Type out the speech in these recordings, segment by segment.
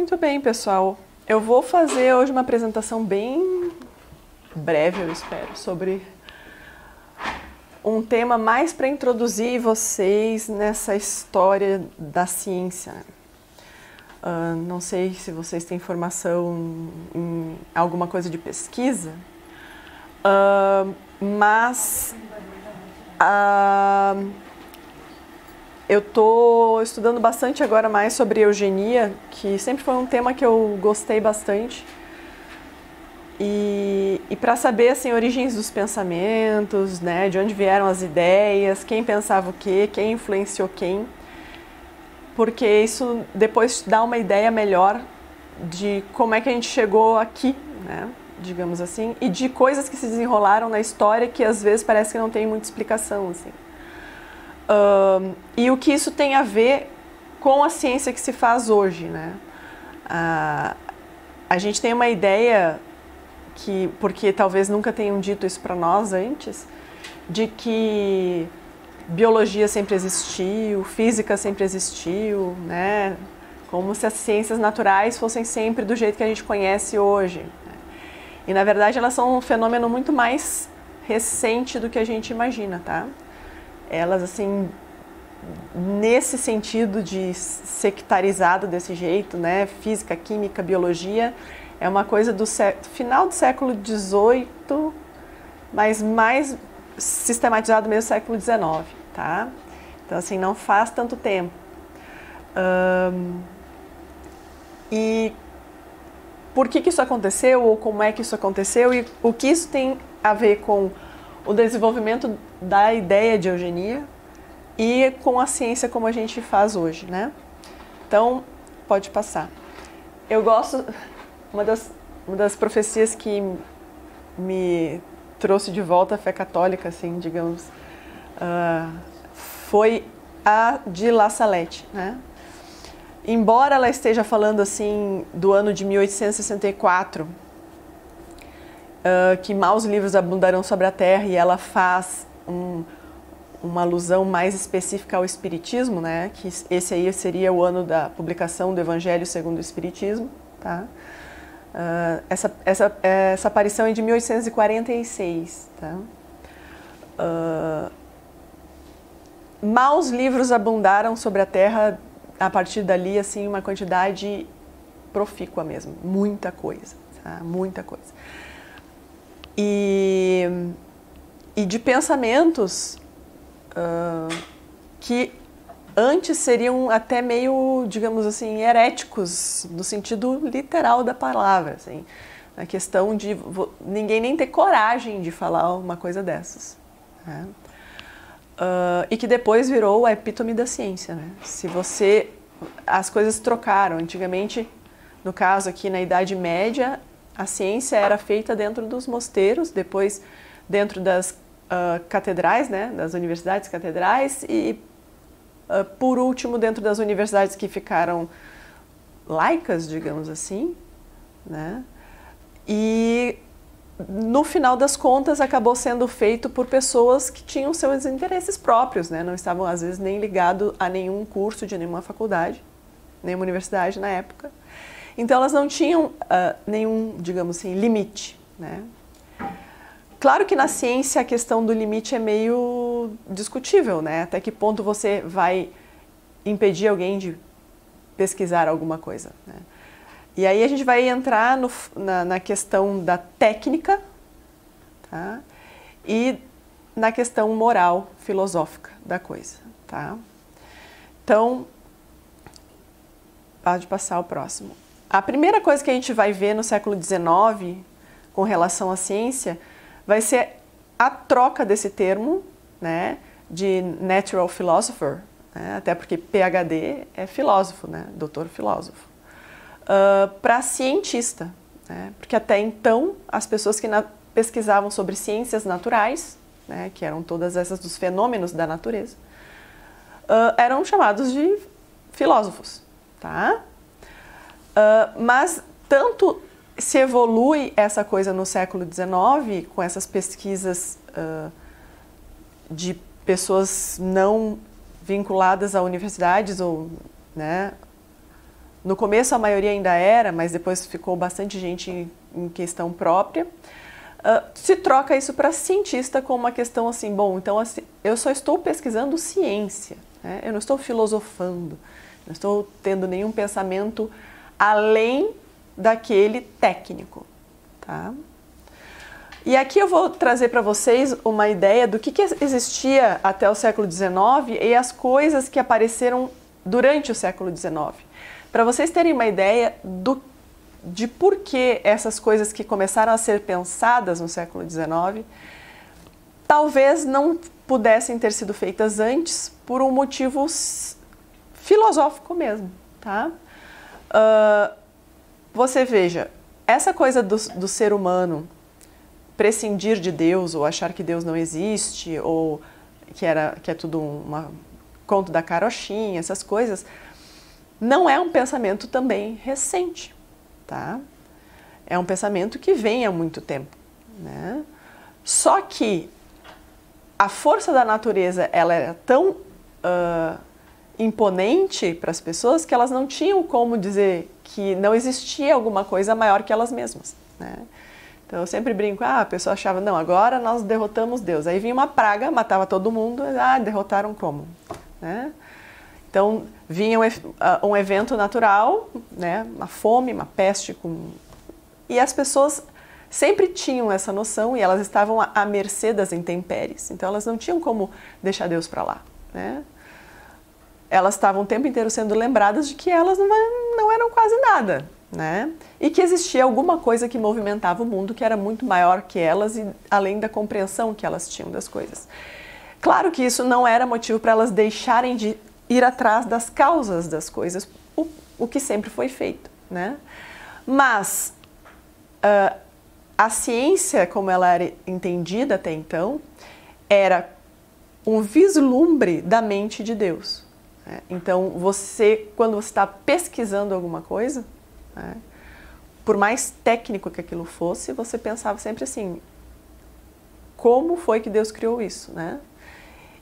Muito bem, pessoal. Eu vou fazer hoje uma apresentação bem breve, eu espero, sobre um tema mais para introduzir vocês nessa história da ciência. Não sei se vocês têm formação em alguma coisa de pesquisa, mas eu estou estudando bastante agora mais sobre eugenia, que sempre foi um tema que eu gostei bastante. E para saber assim, origens dos pensamentos, né, de onde vieram as ideias, quem pensava o quê, quem influenciou quem, porque isso depois dá uma ideia melhor de como é que a gente chegou aqui, né, digamos assim, e de coisas que se desenrolaram na história que às vezes parece que não tem muita explicação, assim. E o que isso tem a ver com a ciência que se faz hoje, né? A gente tem uma ideia que, porque talvez nunca tenham dito isso para nós antes, de que biologia sempre existiu, física sempre existiu, né? Como se as ciências naturais fossem sempre do jeito que a gente conhece hoje. E na verdade elas são um fenômeno muito mais recente do que a gente imagina, tá? Elas, assim, nesse sentido de sectarizado desse jeito, né, física, química, biologia, é uma coisa do final do século XVIII, mas mais sistematizado mesmo no século XIX, tá? Então, assim, não faz tanto tempo. E por que isso aconteceu, ou como é que isso aconteceu, e o que isso tem a ver com o desenvolvimento da ideia de eugenia e com a ciência como a gente faz hoje, né? Então, pode passar. Eu gosto, uma das profecias que me trouxe de volta a fé católica, assim, digamos, foi a de La Salette, né? Embora ela esteja falando, assim, do ano de 1864, que maus livros abundarão sobre a terra, e ela faz uma alusão mais específica ao Espiritismo, né? Que esse aí seria o ano da publicação do Evangelho segundo o Espiritismo, tá? Essa aparição é de 1846, tá? Maus livros abundaram sobre a terra, a partir dali, assim, uma quantidade profícua mesmo, muita coisa, tá? Muita coisa. E de pensamentos que antes seriam até meio, digamos assim, heréticos, no sentido literal da palavra, assim, na questão de ninguém nem ter coragem de falar uma coisa dessas, né? E que depois virou a epítome da ciência, né? As coisas trocaram. Antigamente, no caso aqui na Idade Média, a ciência era feita dentro dos mosteiros, depois dentro das catedrais, né, das universidades catedrais, e por último dentro das universidades que ficaram laicas, digamos assim, né? E no final das contas acabou sendo feito por pessoas que tinham seus interesses próprios, né? Não estavam às vezes nem ligados a nenhum curso de nenhuma faculdade, nenhuma universidade na época. Então elas não tinham nenhum, digamos assim, limite, né? Claro que na ciência a questão do limite é meio discutível, né? Até que ponto você vai impedir alguém de pesquisar alguma coisa, né? E aí a gente vai entrar na questão da técnica, tá? E na questão moral, filosófica da coisa, tá? Então, pode passar o próximo. A primeira coisa que a gente vai ver no século XIX com relação à ciência vai ser a troca desse termo, né, de natural philosopher, né, até porque PhD é filósofo, né, doutor filósofo, para cientista, né, porque até então as pessoas que pesquisavam sobre ciências naturais, né, que eram todas essas dos fenômenos da natureza, eram chamados de filósofos, tá? Mas tanto se evolui essa coisa no século XIX, com essas pesquisas de pessoas não vinculadas a universidades ou, né, no começo a maioria ainda era, mas depois ficou bastante gente em questão própria, se troca isso para cientista como uma questão assim, bom, então assim, eu só estou pesquisando ciência, né? Eu não estou filosofando, não estou tendo nenhum pensamento além daquele técnico, tá? E aqui eu vou trazer para vocês uma ideia do que existia até o século XIX e as coisas que apareceram durante o século XIX. Para vocês terem uma ideia de por que essas coisas que começaram a ser pensadas no século XIX talvez não pudessem ter sido feitas antes por um motivo filosófico mesmo, tá? Você veja, essa coisa do ser humano prescindir de Deus ou achar que Deus não existe ou que é tudo um conto da carochinha, essas coisas, não é um pensamento também recente, tá? É um pensamento que vem há muito tempo, né? Só que a força da natureza ela era tão imponente para as pessoas que elas não tinham como dizer que não existia alguma coisa maior que elas mesmas, né? Então eu sempre brinco, a pessoa achava, não, agora nós derrotamos Deus. Aí vinha uma praga, matava todo mundo, derrotaram como? Né? Então vinha um evento natural, né? Uma fome, uma peste, e as pessoas sempre tinham essa noção e elas estavam à mercê das intempéries. Então elas não tinham como deixar Deus para lá, né? Elas estavam o tempo inteiro sendo lembradas de que elas não eram quase nada, né? E que existia alguma coisa que movimentava o mundo que era muito maior que elas e além da compreensão que elas tinham das coisas. Claro que isso não era motivo para elas deixarem de ir atrás das causas das coisas, o que sempre foi feito, né? Mas a ciência, como ela era entendida até então, era um vislumbre da mente de Deus, né? Então quando você está pesquisando alguma coisa, né, por mais técnico que aquilo fosse, você pensava sempre assim, como foi que Deus criou isso, né?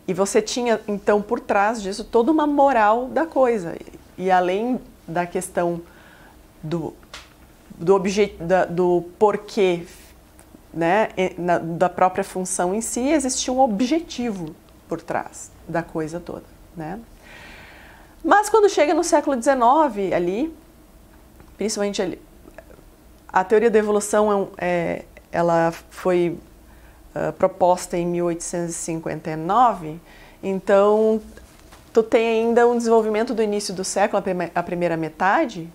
E você tinha, então, por trás disso, toda uma moral da coisa. E além da questão do porquê, né, da própria função em si, existia um objetivo por trás da coisa toda, né? Mas quando chega no século XIX, ali, principalmente ali, a teoria da evolução ela foi proposta em 1859, então tu tem ainda um desenvolvimento do início do século, a primeira metade,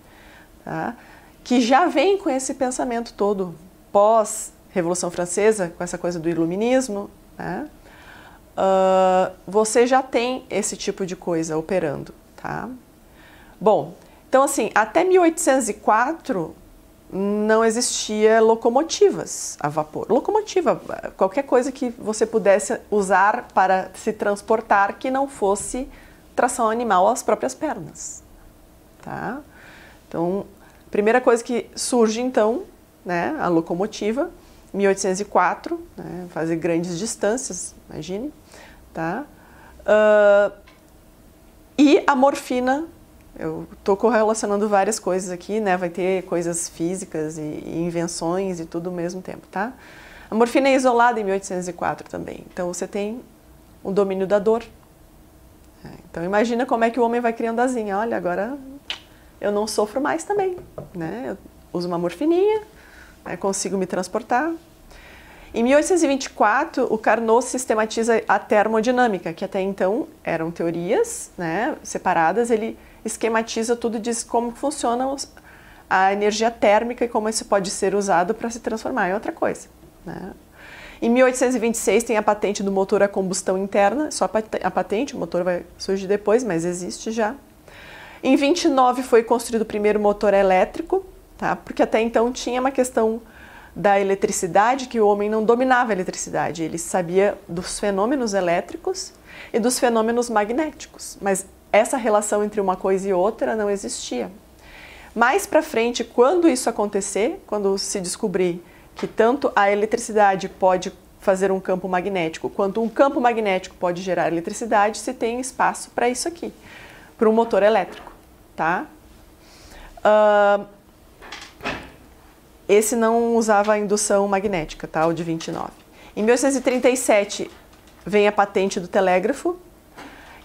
tá? Que já vem com esse pensamento todo pós-Revolução Francesa, com essa coisa do iluminismo, né? Você já tem esse tipo de coisa operando, tá? Bom, então assim, até 1804 não existia locomotivas a vapor. Locomotiva, qualquer coisa que você pudesse usar para se transportar que não fosse tração animal às próprias pernas, tá? Então, primeira coisa que surge então, né, a locomotiva, 1804, né, fazer grandes distâncias, imagine, tá? E a morfina. Eu estou correlacionando várias coisas aqui, né? Vai ter coisas físicas e invenções e tudo ao mesmo tempo, tá? A morfina é isolada em 1804 também. Então você tem o domínio da dor. Então imagina como é que o homem vai criando asinha. Olha, agora eu não sofro mais também, né? Eu uso uma morfininha, né? Consigo me transportar. Em 1824, o Carnot sistematiza a termodinâmica, que até então eram teorias, né, separadas. Ele esquematiza tudo e diz como funciona a energia térmica e como isso pode ser usado para se transformar em outra coisa, né? Em 1826 tem a patente do motor a combustão interna, só a patente, o motor vai surgir depois, mas existe já. Em 29 foi construído o primeiro motor elétrico, tá? Porque até então tinha uma questão da eletricidade, que o homem não dominava a eletricidade, ele sabia dos fenômenos elétricos e dos fenômenos magnéticos, mas essa relação entre uma coisa e outra não existia. Mais para frente, quando isso acontecer, quando se descobrir que tanto a eletricidade pode fazer um campo magnético, quanto um campo magnético pode gerar eletricidade, se tem espaço para isso aqui, para um motor elétrico, tá? Esse não usava a indução magnética, tá? O de 29. Em 1837 vem a patente do telégrafo.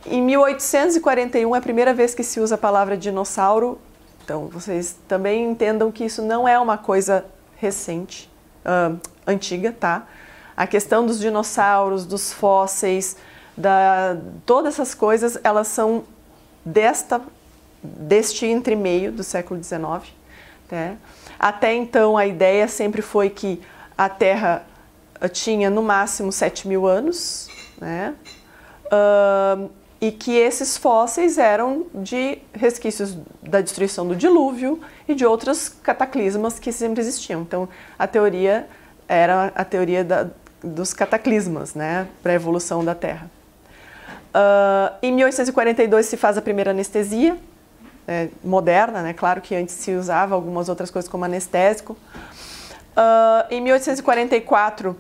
Em 1841 é a primeira vez que se usa a palavra dinossauro. Então, vocês também entendam que isso não é uma coisa recente, antiga, tá? A questão dos dinossauros, dos fósseis, todas essas coisas, elas são deste entremeio do século XIX. Né? Até então, a ideia sempre foi que a Terra tinha no máximo 7.000 anos, né? E que esses fósseis eram de resquícios da destruição do dilúvio e de outros cataclismas que sempre existiam. Então, a teoria era a teoria dos cataclismas, né, para a evolução da Terra. Em 1842 se faz a primeira anestesia moderna, né? Claro que antes se usava algumas outras coisas como anestésico. Em 1844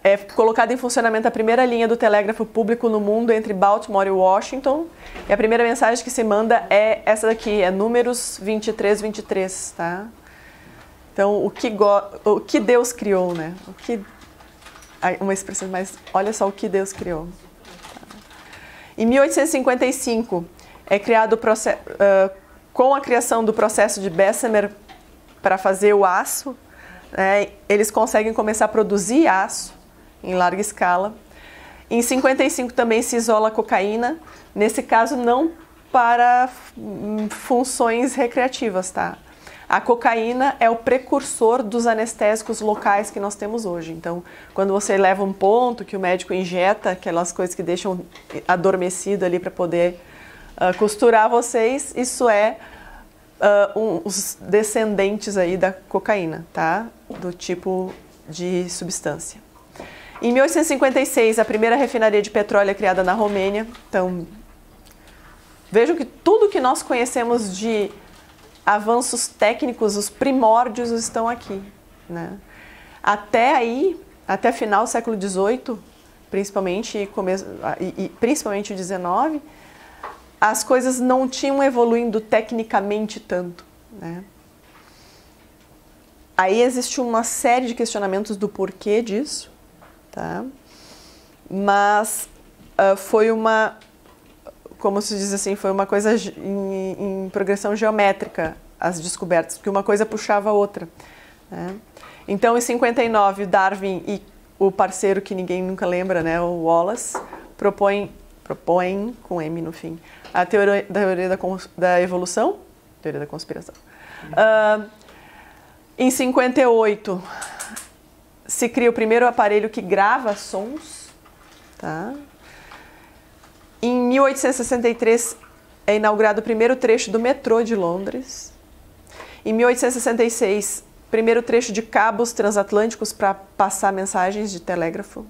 é colocada em funcionamento a primeira linha do telégrafo público no mundo entre Baltimore e Washington. E a primeira mensagem que se manda é essa daqui, é números 2323, tá? Então, o que Deus criou, né? Uma expressão mais, olha só o que Deus criou. Em 1855 é criado com a criação do processo de Bessemer para fazer o aço, eles conseguem começar a produzir aço em larga escala. Em 55 também se isola a cocaína, nesse caso não para funções recreativas, tá? A cocaína é o precursor dos anestésicos locais que nós temos hoje. Então, quando você leva um ponto que o médico injeta, aquelas coisas que deixam adormecido ali para poder costurar vocês, isso é os descendentes aí da cocaína, tá? Do tipo de substância. Em 1856, a primeira refinaria de petróleo é criada na Romênia. Então, vejam que tudo que nós conhecemos de avanços técnicos, os primórdios estão aqui, né? Até aí, até final do século XVIII, principalmente principalmente o XIX, as coisas não tinham evoluindo tecnicamente tanto, né? Aí existe uma série de questionamentos do porquê disso, tá? Mas foi uma, como se diz assim, foi uma coisa em progressão geométrica, as descobertas, porque uma coisa puxava a outra, né? Então, em 59, Darwin e o parceiro que ninguém nunca lembra, né, o Wallace, propõem com M no fim, a teoria da evolução, teoria da conspiração. Em 58, se cria o primeiro aparelho que grava sons, tá? Em 1863, é inaugurado o primeiro trecho do metrô de Londres. Em 1866, primeiro trecho de cabos transatlânticos para passar mensagens de telégrafo.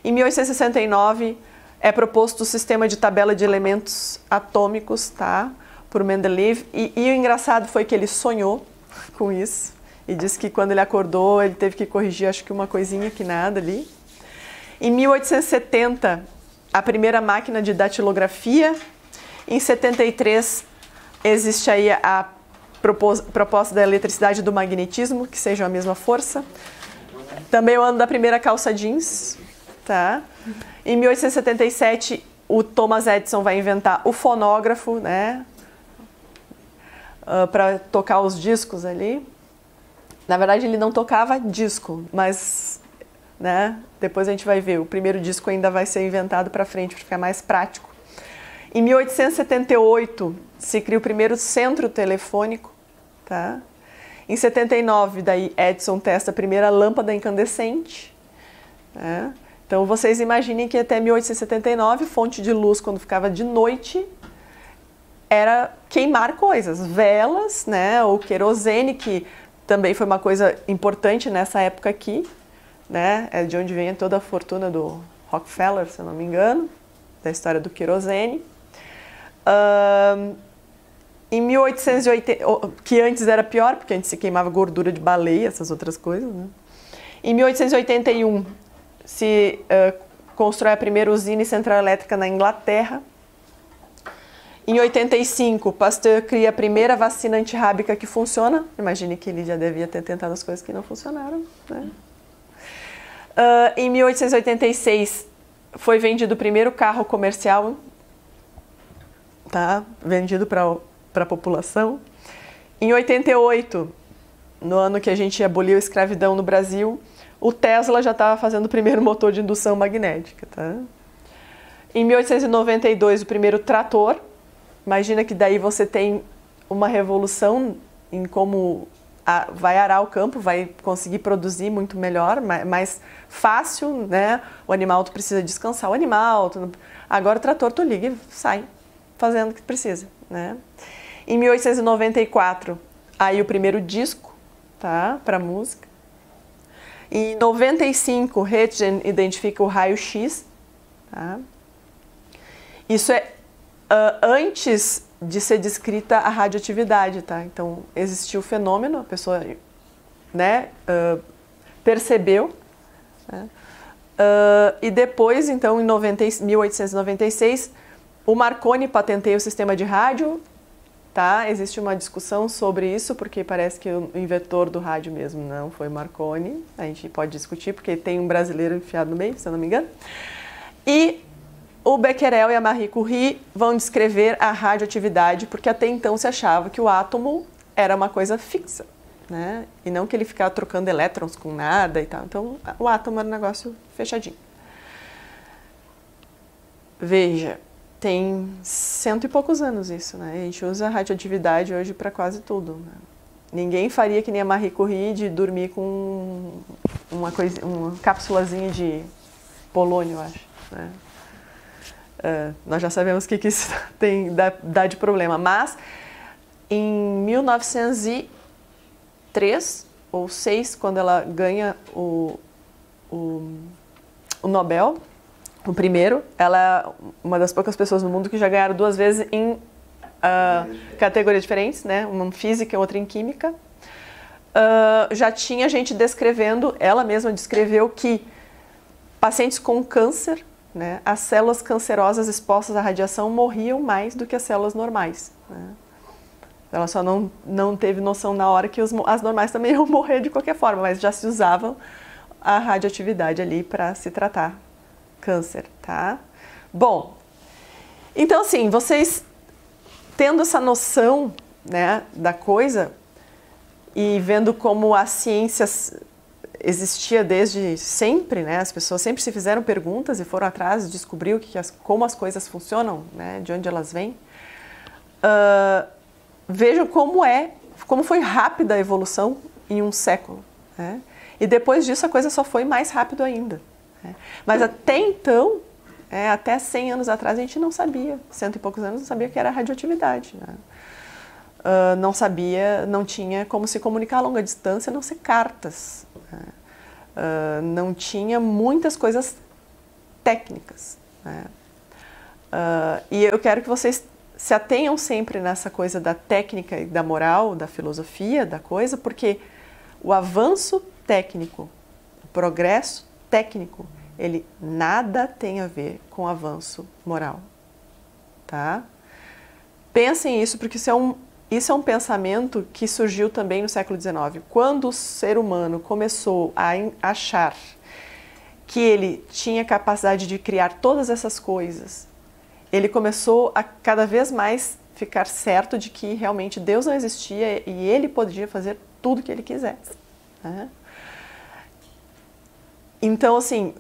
Em 1869, é proposto o sistema de tabela de elementos atômicos, tá? Por Mendeleev. E o engraçado foi que ele sonhou com isso. E disse que quando ele acordou, ele teve que corrigir, acho que uma coisinha que nada ali. Em 1870, a primeira máquina de datilografia. Em 73, existe aí a proposta da eletricidade e do magnetismo, que sejam a mesma força. Também o ano da primeira calça jeans, tá? Em 1877, o Thomas Edison vai inventar o fonógrafo, né? Para tocar os discos ali. Na verdade, ele não tocava disco, mas, né, depois a gente vai ver, o primeiro disco ainda vai ser inventado para frente, para ficar mais prático. Em 1878, se cria o primeiro centro telefônico, tá? Em 79, daí Edison testa a primeira lâmpada incandescente, né? Então, vocês imaginem que até 1879, fonte de luz, quando ficava de noite, era queimar coisas, velas, né, ou querosene, que também foi uma coisa importante nessa época aqui, né? É de onde vem toda a fortuna do Rockefeller, se eu não me engano, da história do querosene. Em 1880, que antes era pior, porque antes se queimava gordura de baleia, essas outras coisas, né? Em 1881, se constrói a primeira usina e central elétrica na Inglaterra. Em 85, Pasteur cria a primeira vacina antirrábica que funciona. Imagine que ele já devia ter tentado as coisas que não funcionaram, né? Em 1886, foi vendido o primeiro carro comercial, tá? Vendido para a população. Em 88, no ano que a gente aboliu a escravidão no Brasil, o Tesla já estava fazendo o primeiro motor de indução magnética, tá? Em 1892, o primeiro trator. Imagina que daí você tem uma revolução em como vai arar o campo, vai conseguir produzir muito melhor, mais fácil, né? O animal, tu precisa descansar o animal. Agora o trator tu liga e sai fazendo o que precisa, né? Em 1894, aí o primeiro disco, tá? Para música. Em 95, Röntgen identifica o raio-x, tá? Isso é antes de ser descrita a radioatividade, tá? Então, existiu o fenômeno, a pessoa, né, percebeu, né? E depois, então, em 1896, o Marconi patenteia o sistema de rádio, tá? Existe uma discussão sobre isso, porque parece que o inventor do rádio mesmo não foi Marconi. A gente pode discutir, porque tem um brasileiro enfiado no meio, se eu não me engano. E o Becquerel e a Marie Curie vão descrever a radioatividade, porque até então se achava que o átomo era uma coisa fixa, né? E não que ele ficava trocando elétrons com nada e tal. Então, o átomo era um negócio fechadinho. Veja, tem 100 e poucos anos isso, né? A gente usa a radioatividade hoje para quase tudo, né? Ninguém faria que nem a Marie Curie de dormir com uma cápsulazinha de polônio, eu acho, né? Nós já sabemos o que isso dá de problema, mas em 1903 ou 6, quando ela ganha o Nobel, o primeiro, ela é uma das poucas pessoas no mundo que já ganharam 2 vezes em categorias diferentes, né? Uma em física e outra em química. Já tinha gente descrevendo, ela mesma descreveu que pacientes com câncer, né, as células cancerosas expostas à radiação morriam mais do que as células normais, né? Ela só não teve noção na hora que as normais também iam morrer de qualquer forma, mas já se usava a radioatividade ali para se tratar câncer, tá? Bom, então assim, vocês tendo essa noção, né, da coisa e vendo como a ciência existia desde sempre, né? As pessoas sempre se fizeram perguntas e foram atrás, descobriu como as coisas funcionam, né? De onde elas vêm. Vejam como foi rápida a evolução em um século, né? E depois disso a coisa só foi mais rápido ainda, né? Mas até então, até 100 anos atrás a gente não sabia, 100 e poucos anos não sabia o que era radioatividade, né? Não sabia, não tinha como se comunicar a longa distância, a não ser cartas. Não tinha muitas coisas técnicas, né? E eu quero que vocês se atenham sempre nessa coisa da técnica e da moral, da filosofia, da coisa, porque o avanço técnico, o progresso técnico, ele nada tem a ver com o avanço moral, tá? Pensem isso, porque isso é um pensamento que surgiu também no século XIX. Quando o ser humano começou a achar que ele tinha capacidade de criar todas essas coisas, ele começou a cada vez mais ficar certo de que realmente Deus não existia e ele podia fazer tudo o que ele quisesse, né? Então, assim,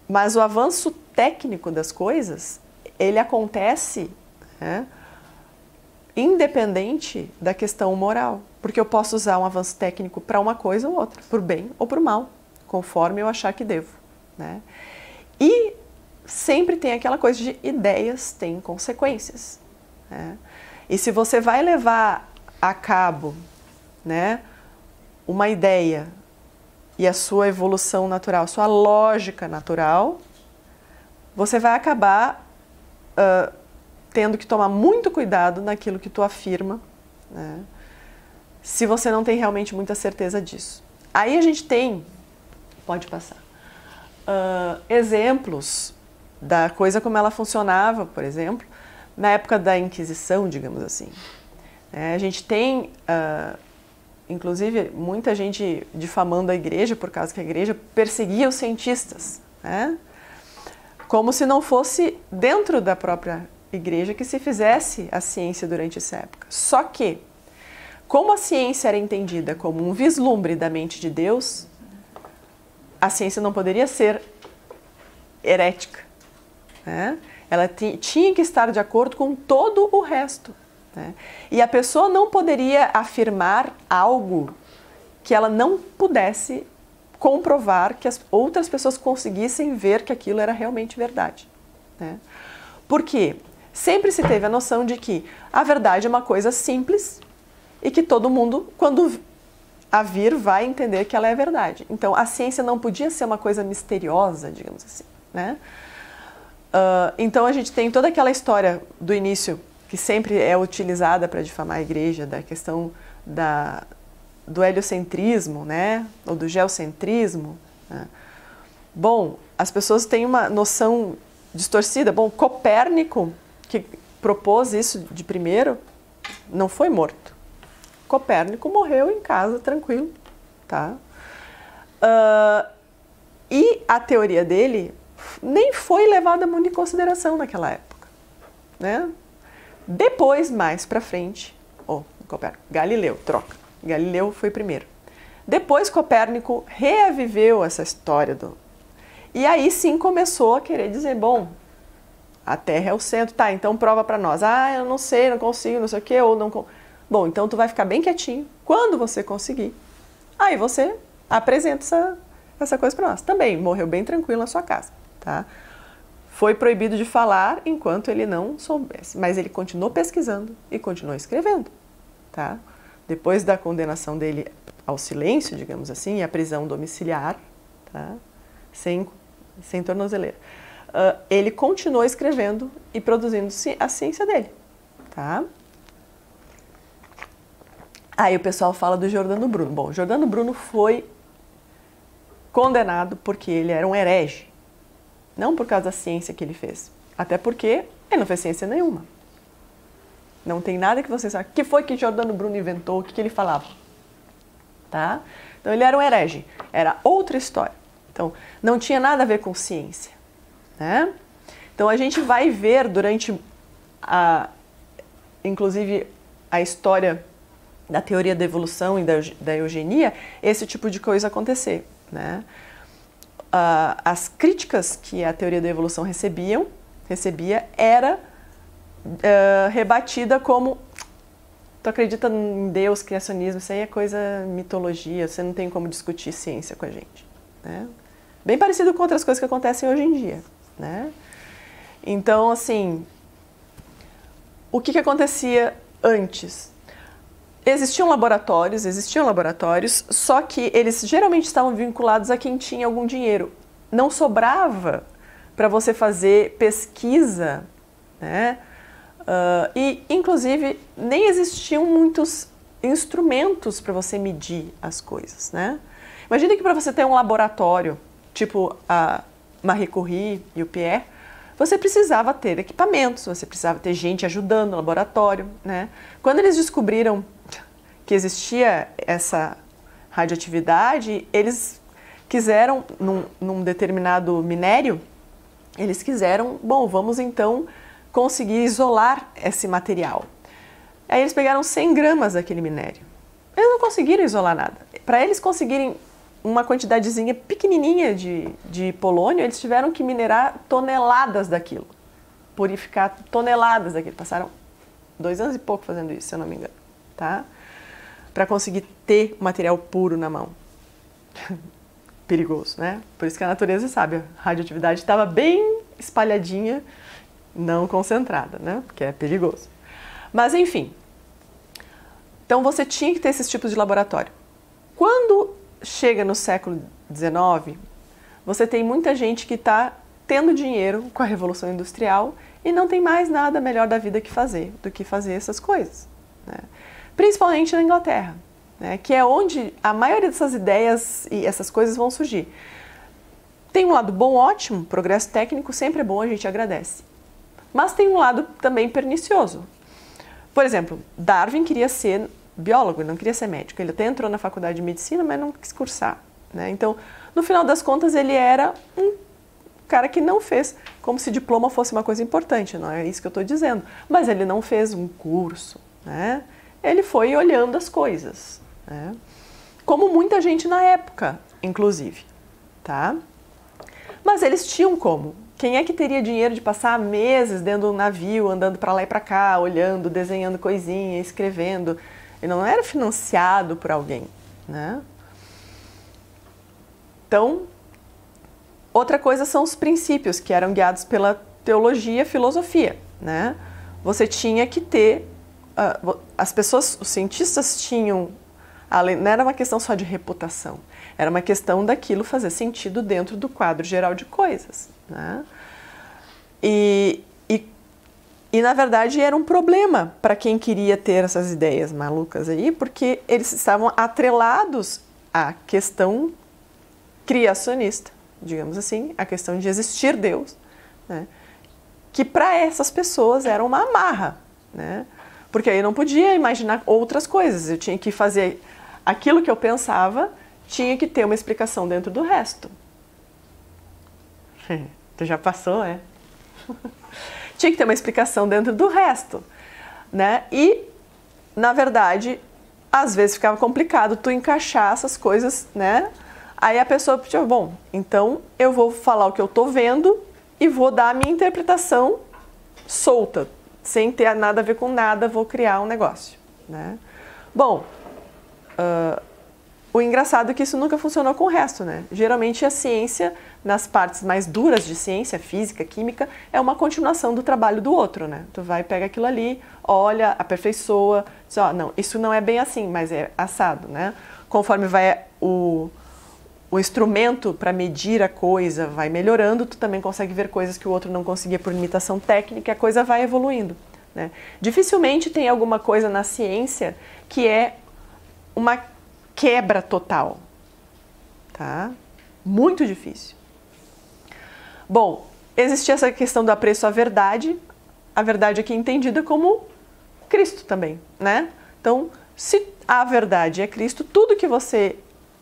mas o avanço técnico das coisas, ele acontece, né, independente da questão moral, porque eu posso usar um avanço técnico para uma coisa ou outra, por bem ou por mal, conforme eu achar que devo, né? E sempre tem aquela coisa de ideias têm consequências, né? E se você vai levar a cabo, né, uma ideia e a sua evolução natural, sua lógica natural, você vai acabar tendo que tomar muito cuidado naquilo que tu afirma, né, se você não tem realmente muita certeza disso. Aí a gente tem, pode passar, exemplos da coisa como ela funcionava, por exemplo, na época da Inquisição, digamos assim. A gente tem, inclusive, muita gente difamando a igreja por causa que a igreja perseguia os cientistas, né? Como se não fosse dentro da própria igreja que se fizesse a ciência durante essa época. Só que, como a ciência era entendida como um vislumbre da mente de Deus, a ciência não poderia ser herética, né? Ela tinha que estar de acordo com todo o resto, né? E a pessoa não poderia afirmar algo que ela não pudesse comprovar, que as outras pessoas conseguissem ver que aquilo era realmente verdade, né? Por quê? Sempre se teve a noção de que a verdade é uma coisa simples e que todo mundo, quando a vir, vai entender que ela é verdade. Então, a ciência não podia ser uma coisa misteriosa, digamos assim, né? Então, a gente tem toda aquela história do início, que sempre é utilizada para difamar a igreja, da questão do heliocentrismo, né? Ou do geocentrismo, né? Bom, as pessoas têm uma noção distorcida. Bom, Copérnico, que propôs isso de primeiro, não foi morto. Copérnico morreu em casa, tranquilo, tá? E a teoria dele nem foi levada muito em consideração naquela época, né? Depois, mais pra frente, Galileu, troca. Galileu foi primeiro. Depois, Copérnico reaviveu essa história E aí sim começou a querer dizer, bom, a Terra é o centro, tá, então prova pra nós. Eu não sei, não consigo, não sei o quê, ou não... Bom, então tu vai ficar bem quietinho. Quando você conseguir, aí você apresenta essa coisa pra nós. Também morreu bem tranquilo na sua casa, tá? Foi proibido de falar enquanto ele não soubesse, mas ele continuou pesquisando e continuou escrevendo, tá? Depois da condenação dele ao silêncio, digamos assim, e à prisão domiciliar, tá? Sem tornozeleira, ele continuou escrevendo e produzindo a ciência dele, tá? Aí o pessoal fala do Giordano Bruno. Bom, Giordano Bruno foi condenado porque ele era um herege. Não por causa da ciência que ele fez. Até porque ele não fez ciência nenhuma. Não tem nada que você saiba. O que foi que Giordano Bruno inventou? O que ele falava? Tá? Então ele era um herege. Era outra história. Então não tinha nada a ver com ciência, né? Então a gente vai ver durante inclusive a história da teoria da evolução e da eugenia, esse tipo de coisa acontecer, né? As críticas que a teoria da evolução recebia era rebatida como: tu acredita em Deus, criacionismo, isso aí é coisa mitologia, você não tem como discutir ciência com a gente, né? Bem parecido com outras coisas que acontecem hoje em dia, né? Então, assim, o que acontecia antes? Existiam laboratórios, só que eles geralmente estavam vinculados a quem tinha algum dinheiro. Não sobrava para você fazer pesquisa, né? E, inclusive, nem existiam muitos instrumentos para você medir as coisas, né? Imagina que para você ter um laboratório, tipo a Marie Curie e o Pierre, você precisava ter equipamentos, você precisava ter gente ajudando no laboratório, né? Quando eles descobriram que existia essa radioatividade, eles quiseram, num determinado minério, eles quiseram, bom, vamos então conseguir isolar esse material. Aí eles pegaram 100 gramas daquele minério. Eles não conseguiram isolar nada. Para eles conseguirem uma quantidadezinha pequenininha de polônio, eles tiveram que minerar toneladas daquilo, purificar toneladas daquilo. Passaram 2 anos e pouco fazendo isso, se eu não me engano, tá? Para conseguir ter o material puro na mão. Perigoso, né? Por isso que a natureza sabe, a radioatividade estava bem espalhadinha, não concentrada, né? Porque é perigoso. Mas, enfim. Então, você tinha que ter esses tipos de laboratório. Quando chega no século XIX, você tem muita gente que está tendo dinheiro com a Revolução Industrial e não tem mais nada melhor da vida do que fazer essas coisas, né? Principalmente na Inglaterra, né? Que é onde a maioria dessas ideias e essas coisas vão surgir. Tem um lado bom, ótimo, progresso técnico sempre é bom, a gente agradece. Mas tem um lado também pernicioso. Por exemplo, Darwin queria ser biólogo, ele não queria ser médico. Ele até entrou na faculdade de medicina, mas não quis cursar, né? Então, no final das contas, ele era um cara que não fez, como se diploma fosse uma coisa importante, não é isso que eu estou dizendo. Mas ele não fez um curso, né? Ele foi olhando as coisas, né? Como muita gente na época, inclusive, tá? Mas eles tinham como. Quem é que teria dinheiro de passar meses dentro de um navio, andando para lá e para cá, olhando, desenhando coisinha, escrevendo? Ele não era financiado por alguém, né? Então, outra coisa são os princípios que eram guiados pela teologia e filosofia, né? Você tinha que ter, as pessoas, os cientistas tinham, não era uma questão só de reputação, era uma questão daquilo fazer sentido dentro do quadro geral de coisas, né? E na verdade era um problema para quem queria ter essas ideias malucas aí, porque eles estavam atrelados à questão criacionista, digamos assim, a questão de existir Deus, né? Que para essas pessoas era uma amarra, né? Porque aí eu não podia imaginar outras coisas, eu tinha que fazer aquilo que eu pensava, tinha que ter uma explicação dentro do resto. Tu já passou, é? Tinha que ter uma explicação dentro do resto, né? E, na verdade, às vezes ficava complicado tu encaixar essas coisas, né? Aí a pessoa pedia, bom, então eu vou falar o que eu tô vendo e vou dar a minha interpretação solta, sem ter nada a ver com nada, vou criar um negócio, né? Bom, o engraçado é que isso nunca funcionou com o resto, né? Geralmente a ciência, nas partes mais duras de ciência, física, química, é uma continuação do trabalho do outro, né? Tu vai, pega aquilo ali, olha, aperfeiçoa, diz, ó, não, isso não é bem assim, mas é assado, né? Conforme vai o instrumento para medir a coisa vai melhorando, tu também consegue ver coisas que o outro não conseguia por limitação técnica, e a coisa vai evoluindo, né? Dificilmente tem alguma coisa na ciência que é uma quebra total, tá? Muito difícil. Bom, existia essa questão do apreço à verdade, a verdade aqui entendida como Cristo também, né? Então, se a verdade é Cristo, tudo que você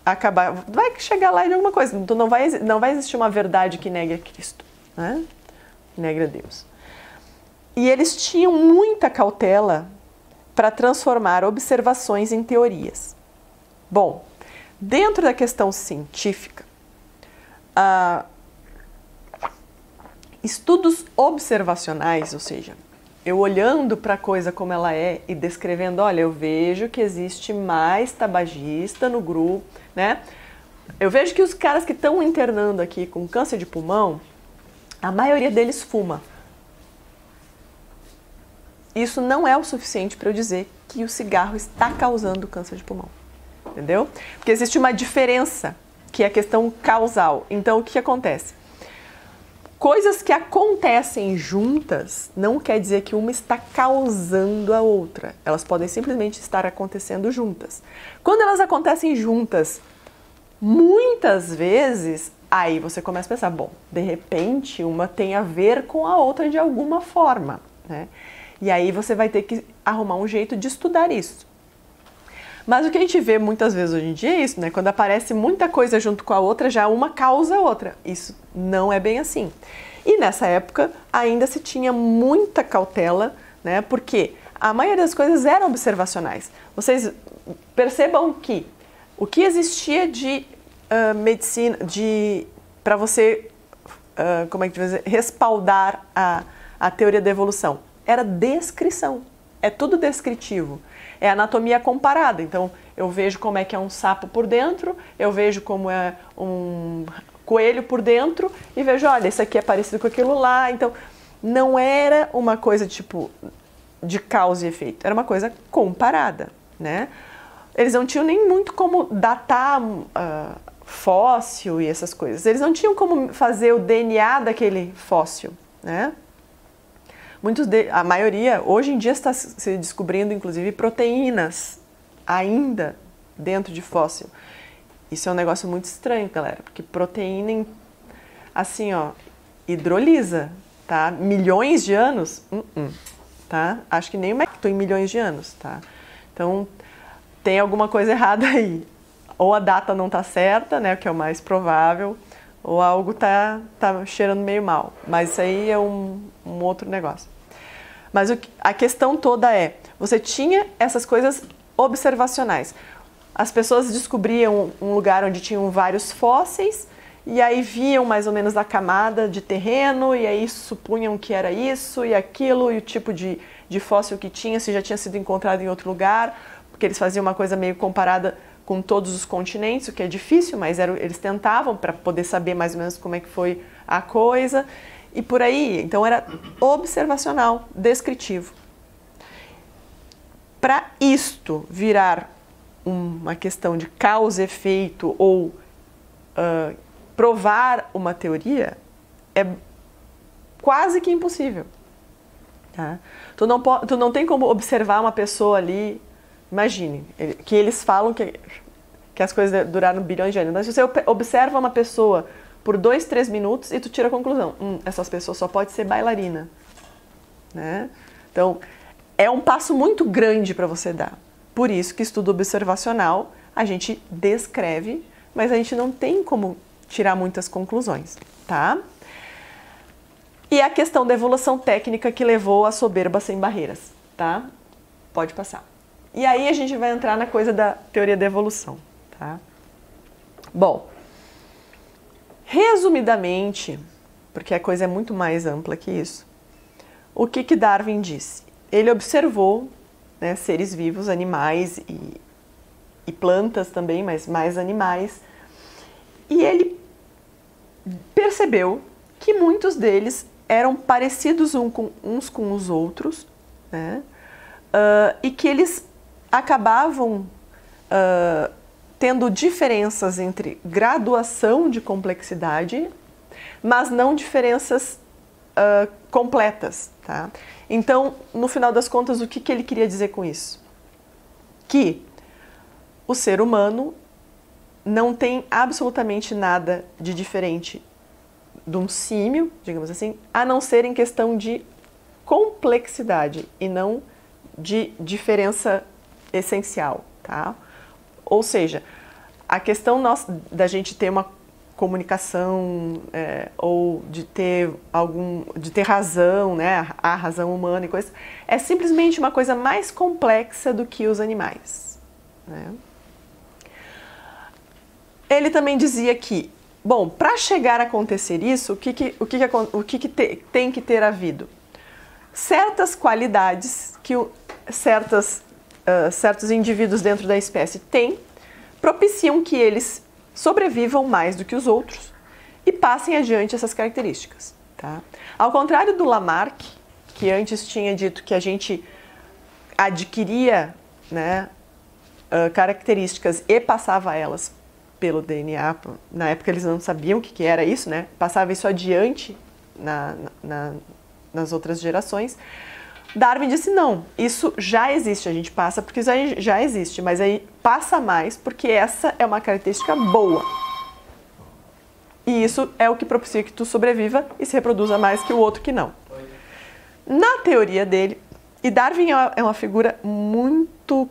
acabar, vai chegar lá de alguma coisa, então não vai existir uma verdade que negue a Cristo, né? Que negue a Deus. E eles tinham muita cautela para transformar observações em teorias. Bom, dentro da questão científica, estudos observacionais, ou seja, eu olhando para a coisa como ela é e descrevendo, olha, eu vejo que existe mais tabagista no grupo, né? Eu vejo que os caras que estão internando aqui com câncer de pulmão, a maioria deles fuma. Isso não é o suficiente para eu dizer que o cigarro está causando câncer de pulmão. Entendeu? Porque existe uma diferença, que é a questão causal. Então, o que acontece? Coisas que acontecem juntas não quer dizer que uma está causando a outra. Elas podem simplesmente estar acontecendo juntas. Quando elas acontecem juntas, muitas vezes, aí você começa a pensar, bom, de repente uma tem a ver com a outra de alguma forma, né? E aí você vai ter que arrumar um jeito de estudar isso. Mas o que a gente vê muitas vezes hoje em dia é isso, né? Quando aparece muita coisa junto com a outra, já uma causa a outra. Isso não é bem assim. E nessa época ainda se tinha muita cautela, né? Porque a maioria das coisas eram observacionais. Vocês percebam que o que existia de medicina, para você, como é que dizer, respaldar a teoria da evolução, era descrição. É tudo descritivo. É anatomia comparada. Então, eu vejo como é que é um sapo por dentro, eu vejo como é um coelho por dentro e vejo, olha, isso aqui é parecido com aquilo lá. Então, não era uma coisa tipo de causa e efeito, era uma coisa comparada, né? Eles não tinham nem muito como datar fóssil e essas coisas. Eles não tinham como fazer o DNA daquele fóssil, né? A maioria, hoje em dia está se descobrindo, inclusive, proteínas ainda dentro de fóssil. Isso é um negócio muito estranho, galera, porque proteína, assim, ó, hidrolisa, tá? Milhões de anos? Tá? Acho que nem o Mac em milhões de anos, tá? Então, tem alguma coisa errada aí. Ou a data não tá certa, né, o que é o mais provável, ou algo tá cheirando meio mal. Mas isso aí é um outro negócio. Mas a questão toda é, você tinha essas coisas observacionais. As pessoas descobriam um lugar onde tinham vários fósseis, e aí viam mais ou menos a camada de terreno, e aí supunham que era isso e aquilo, e o tipo de fóssil que tinha, se já tinha sido encontrado em outro lugar, porque eles faziam uma coisa meio comparada com todos os continentes, o que é difícil, mas eles tentavam para poder saber mais ou menos como é que foi a coisa, e por aí. Então era observacional, descritivo. Para isto virar uma questão de causa e efeito ou provar uma teoria, é quase que impossível. Tá? Tu não tem como observar uma pessoa ali, imagine, que eles falam que as coisas duraram bilhões de anos, mas se você observa uma pessoa por 2, 3 minutos e tu tira a conclusão, essas pessoas só pode ser bailarina. Né? Então, é um passo muito grande para você dar. Por isso que estudo observacional, a gente descreve, mas a gente não tem como tirar muitas conclusões, tá? E a questão da evolução técnica que levou à soberba sem barreiras, tá? Pode passar. E aí a gente vai entrar na coisa da teoria da evolução, tá? Bom, resumidamente, porque a coisa é muito mais ampla que isso, o que Darwin disse? Ele observou, né, seres vivos, animais e plantas também, mas mais animais, e ele percebeu que muitos deles eram parecidos uns com os outros, né, e que eles acabavam tendo diferenças entre graduação de complexidade, mas não diferenças completas, tá? Então, no final das contas, o que ele queria dizer com isso? Que o ser humano não tem absolutamente nada de diferente de um símio, digamos assim, a não ser em questão de complexidade e não de diferença essencial, tá? Ou seja, a questão da gente ter uma comunicação ou de ter razão, né, a razão humana e coisas, é simplesmente uma coisa mais complexa do que os animais, né? Ele também dizia que, bom, para chegar a acontecer isso, o que tem que ter havido? Certas qualidades que certos indivíduos dentro da espécie têm, propiciam que eles sobrevivam mais do que os outros e passem adiante essas características. Tá? Ao contrário do Lamarck, que antes tinha dito que a gente adquiria, né, características e passava elas pelo DNA, na época eles não sabiam o que era isso, né? Passava isso adiante nas outras gerações. Darwin disse não, isso já existe, a gente passa porque isso aí já existe, mas aí passa mais porque essa é uma característica boa. E isso é o que propicia que tu sobreviva e se reproduza mais que o outro que não. Na teoria dele, e Darwin é uma figura muito,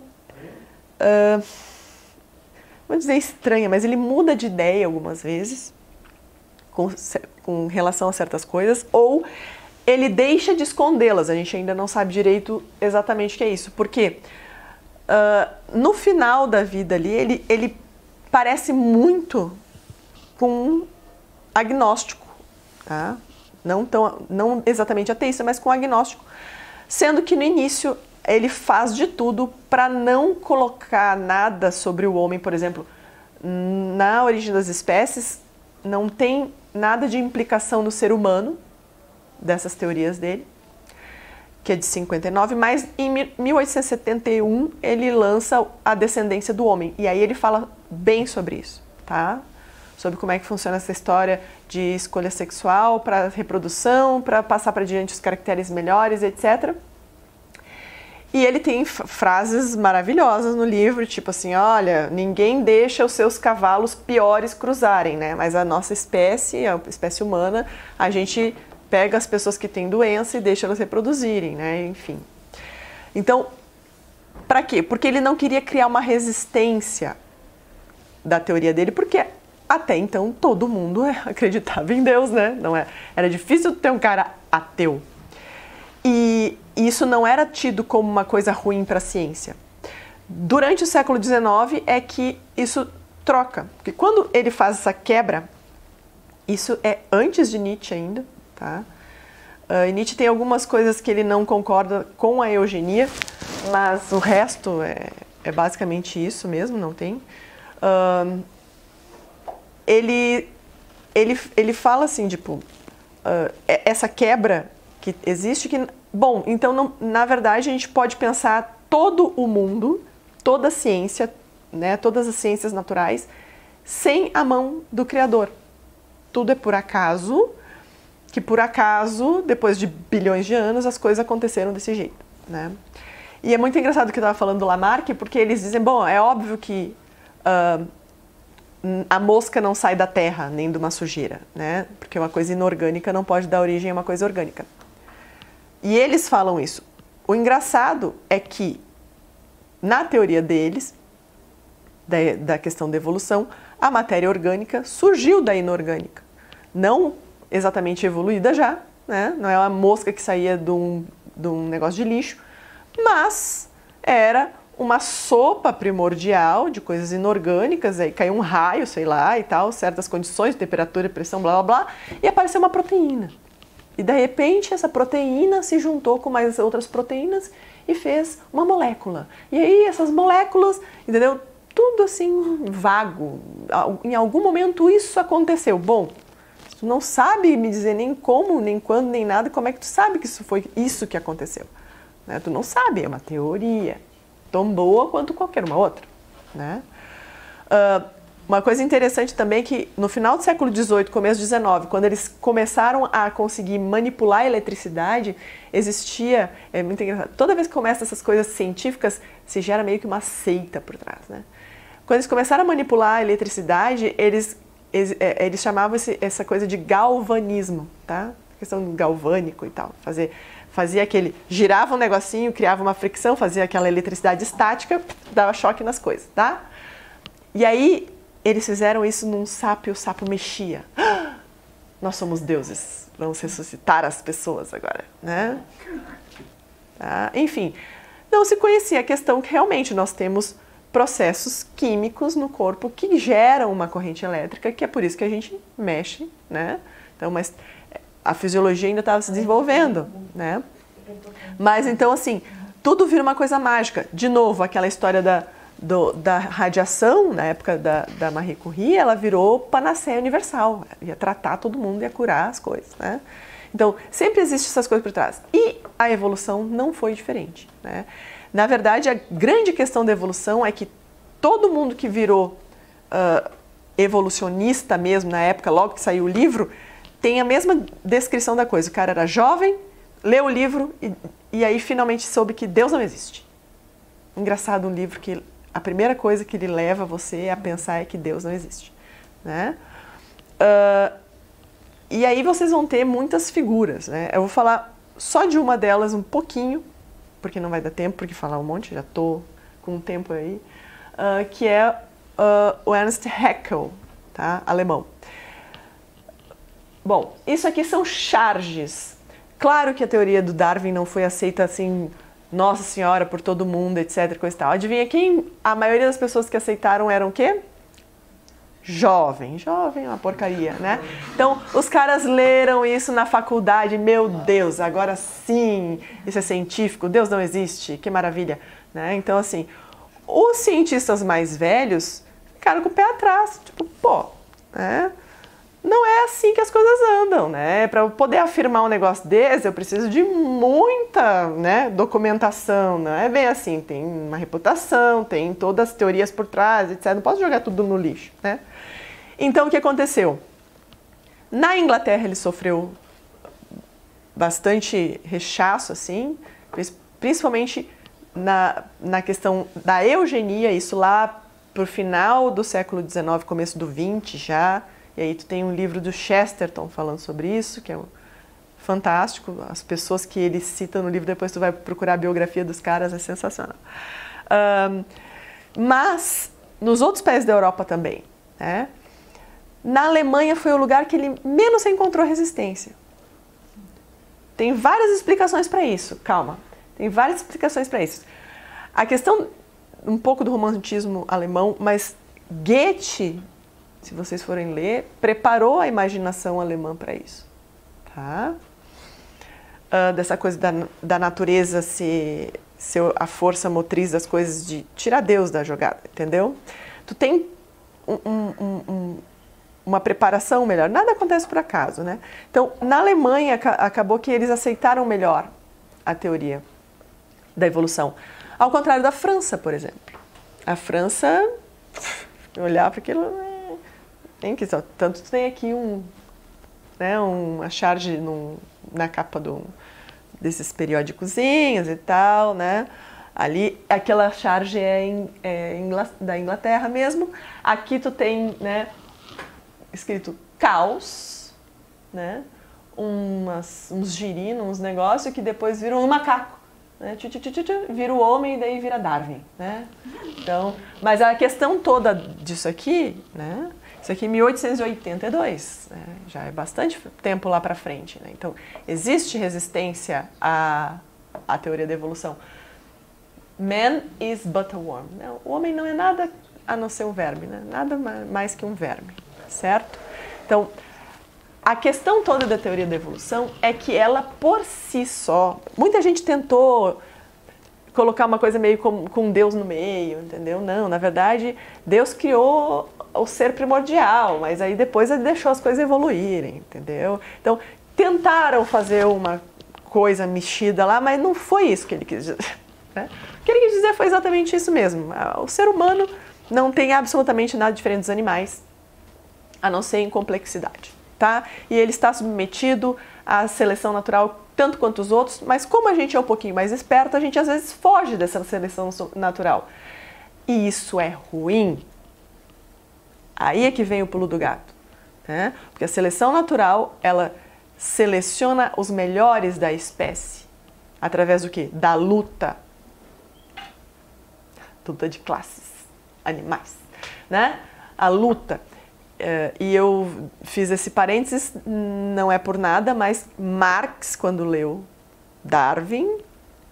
vou dizer estranha, mas ele muda de ideia algumas vezes com relação a certas coisas, ou ele deixa de escondê-las, a gente ainda não sabe direito exatamente o que é isso. Porque no final da vida ali, ele parece muito com um agnóstico, tá? Não exatamente ateísta, mas com agnóstico. Sendo que no início ele faz de tudo para não colocar nada sobre o homem, por exemplo, na origem das espécies, não tem nada de implicação no ser humano, dessas teorias dele, que é de 59, mas em 1871 ele lança A Descendência do Homem, e aí ele fala bem sobre isso, tá? Sobre como é que funciona essa história de escolha sexual para reprodução, para passar para diante os caracteres melhores, etc. E ele tem frases maravilhosas no livro, tipo assim, olha, ninguém deixa os seus cavalos piores cruzarem, né? Mas a nossa espécie, a espécie humana, a gente pega as pessoas que têm doença e deixa elas reproduzirem, né? Enfim. Então, para quê? Porque ele não queria criar uma resistência da teoria dele, porque até então todo mundo acreditava em Deus, né? Não é? Era difícil ter um cara ateu. E isso não era tido como uma coisa ruim para a ciência. Durante o século XIX é que isso troca. Porque quando ele faz essa quebra, isso é antes de Nietzsche ainda, tá? E Nietzsche tem algumas coisas que ele não concorda com a eugenia, mas o resto é basicamente isso mesmo, não tem. Ele fala assim, tipo, essa quebra que existe, que, bom, então não, na verdade a gente pode pensar todo o mundo, toda a ciência, né, todas as ciências naturais, sem a mão do Criador. Tudo é por acaso, que por acaso, depois de bilhões de anos, as coisas aconteceram desse jeito, né? E é muito engraçado que eu estava falando do Lamarck, porque eles dizem, bom, é óbvio que a mosca não sai da terra, nem de uma sujeira, né? Porque uma coisa inorgânica não pode dar origem a uma coisa orgânica. E eles falam isso. O engraçado é que, na teoria deles, da questão da evolução, a matéria orgânica surgiu da inorgânica. Não exatamente evoluída já, né? Não é uma mosca que saía de um negócio de lixo, mas era uma sopa primordial de coisas inorgânicas, aí caiu um raio, sei lá, e tal, certas condições, temperatura, pressão, blá, blá, blá, e apareceu uma proteína. E, de repente, essa proteína se juntou com mais outras proteínas e fez uma molécula. E aí, essas moléculas, entendeu? Tudo assim, vago. Em algum momento isso aconteceu. Bom, tu não sabe me dizer nem como, nem quando, nem nada, como é que tu sabe que isso foi isso que aconteceu? Né? Tu não sabe, é uma teoria. Tão boa quanto qualquer uma outra, né? Uma coisa interessante também é que no final do século XVIII, começo do XIX, quando eles começaram a conseguir manipular a eletricidade, existia, é muito engraçado, toda vez que começam essas coisas científicas, se gera meio que uma seita por trás, né? Quando eles começaram a manipular a eletricidade, eles chamavam essa coisa de galvanismo, tá? Questão do galvânico e tal, fazia aquele, girava um negocinho, criava uma fricção, fazia aquela eletricidade estática, dava choque nas coisas, tá? E aí, eles fizeram isso num sapo e o sapo mexia. Nós somos deuses, vamos ressuscitar as pessoas agora, né? Tá? Enfim, não se conhecia a questão que realmente nós temos processos químicos no corpo que geram uma corrente elétrica, que é por isso que a gente mexe, né? Então, mas a fisiologia ainda estava se desenvolvendo, né? Mas então, assim, tudo vira uma coisa mágica. De novo, aquela história da radiação, na época da Marie Curie, ela virou panaceia universal. Ia tratar todo mundo, ia curar as coisas, né? Então, sempre existem essas coisas por trás. E a evolução não foi diferente, né? Na verdade, a grande questão da evolução é que todo mundo que virou evolucionista mesmo, na época, logo que saiu o livro, tem a mesma descrição da coisa. O cara era jovem, leu o livro e aí finalmente soube que Deus não existe. Engraçado, um livro que a primeira coisa que ele leva você a pensar é que Deus não existe, né? E aí vocês vão ter muitas figuras, né? Eu vou falar só de uma delas um pouquinho, porque não vai dar tempo, porque falar um monte, já estou com um tempo aí, que é o Ernst Haeckel, tá? Alemão. Bom, isso aqui são charges. Claro que a teoria do Darwin não foi aceita assim, nossa senhora, por todo mundo, etc, coisa e tal. Adivinha quem? A maioria das pessoas que aceitaram eram o quê? Jovem é uma porcaria, né? Então, os caras leram isso na faculdade, meu Deus, agora sim, isso é científico, Deus não existe, que maravilha, né? Então, assim, os cientistas mais velhos ficaram com o pé atrás, tipo, pô, né? Não é assim que as coisas andam, né? Para eu poder afirmar um negócio desse, eu preciso de muita, né, documentação, não é bem assim, tem uma reputação, tem todas as teorias por trás, etc. Não posso jogar tudo no lixo, né? Então, o que aconteceu? Na Inglaterra, ele sofreu bastante rechaço, assim, principalmente na questão da eugenia, isso lá pro final do século XIX, começo do XX já. E aí tu tem um livro do Chesterton falando sobre isso, que é fantástico. As pessoas que ele cita no livro, depois tu vai procurar a biografia dos caras, é sensacional. Mas nos outros países da Europa também, né? Na Alemanha foi o lugar que ele menos encontrou resistência. Tem várias explicações para isso, calma. Tem várias explicações para isso. A questão, um pouco do romantismo alemão, mas Goethe, se vocês forem ler, preparou a imaginação alemã para isso. Tá? Dessa coisa da natureza ser a força motriz das coisas, de tirar Deus da jogada, entendeu? Tu tem uma preparação melhor. Nada acontece por acaso, né? Então, na Alemanha, acabou que eles aceitaram melhor a teoria da evolução. Ao contrário da França, por exemplo. A França, olhar para aquilo, tem que só. Tanto tem aqui uma charge na capa desses periódicozinhos e tal, né? Ali, aquela charge da Inglaterra mesmo. Aqui tu tem, né, escrito caos, né? Uns girinos, uns negócios que depois viram um macaco, né? Vira o homem e daí vira Darwin, né? Então, mas a questão toda disso aqui, né? Isso aqui é 1882, né? Já é bastante tempo lá para frente, né? Então, existe resistência à teoria da evolução. Man is but a worm. O homem não é nada a não ser um verme, né? Nada mais que um verme, certo? Então, a questão toda da teoria da evolução é que ela, por si só, muita gente tentou colocar uma coisa meio com Deus no meio, entendeu? Não, na verdade, Deus criou o ser primordial, mas aí depois ele deixou as coisas evoluírem, entendeu? Então, tentaram fazer uma coisa mexida lá, mas não foi isso que ele quis dizer, né? O que ele quis dizer foi exatamente isso mesmo. O ser humano não tem absolutamente nada diferente dos animais, a não ser em complexidade, tá? E ele está submetido à seleção natural tanto quanto os outros, mas como a gente é um pouquinho mais esperto, a gente às vezes foge dessa seleção natural. E isso é ruim. Aí é que vem o pulo do gato, né? Porque a seleção natural, ela seleciona os melhores da espécie. Através do quê? Da luta. Luta de classes, animais, né? A luta. E eu fiz esse parênteses, não é por nada, mas Marx, quando leu Darwin,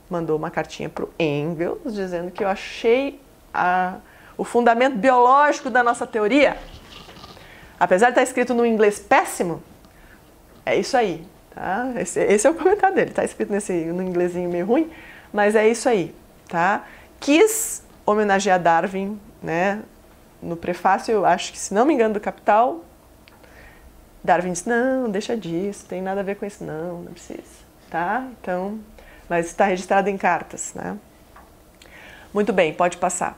mandou uma cartinha para o Engels, dizendo que eu achei o fundamento biológico da nossa teoria. Apesar de estar escrito no inglês péssimo, é isso aí. Tá? Esse é o comentário dele, está escrito no inglesinho meio ruim, mas é isso aí. Tá? Quis homenagear Darwin, né? No prefácio, eu acho que, se não me engano, do Capital, Darwin disse, não, deixa disso, tem nada a ver com isso, não precisa, tá? Então, mas está registrado em cartas, né? Muito bem, pode passar.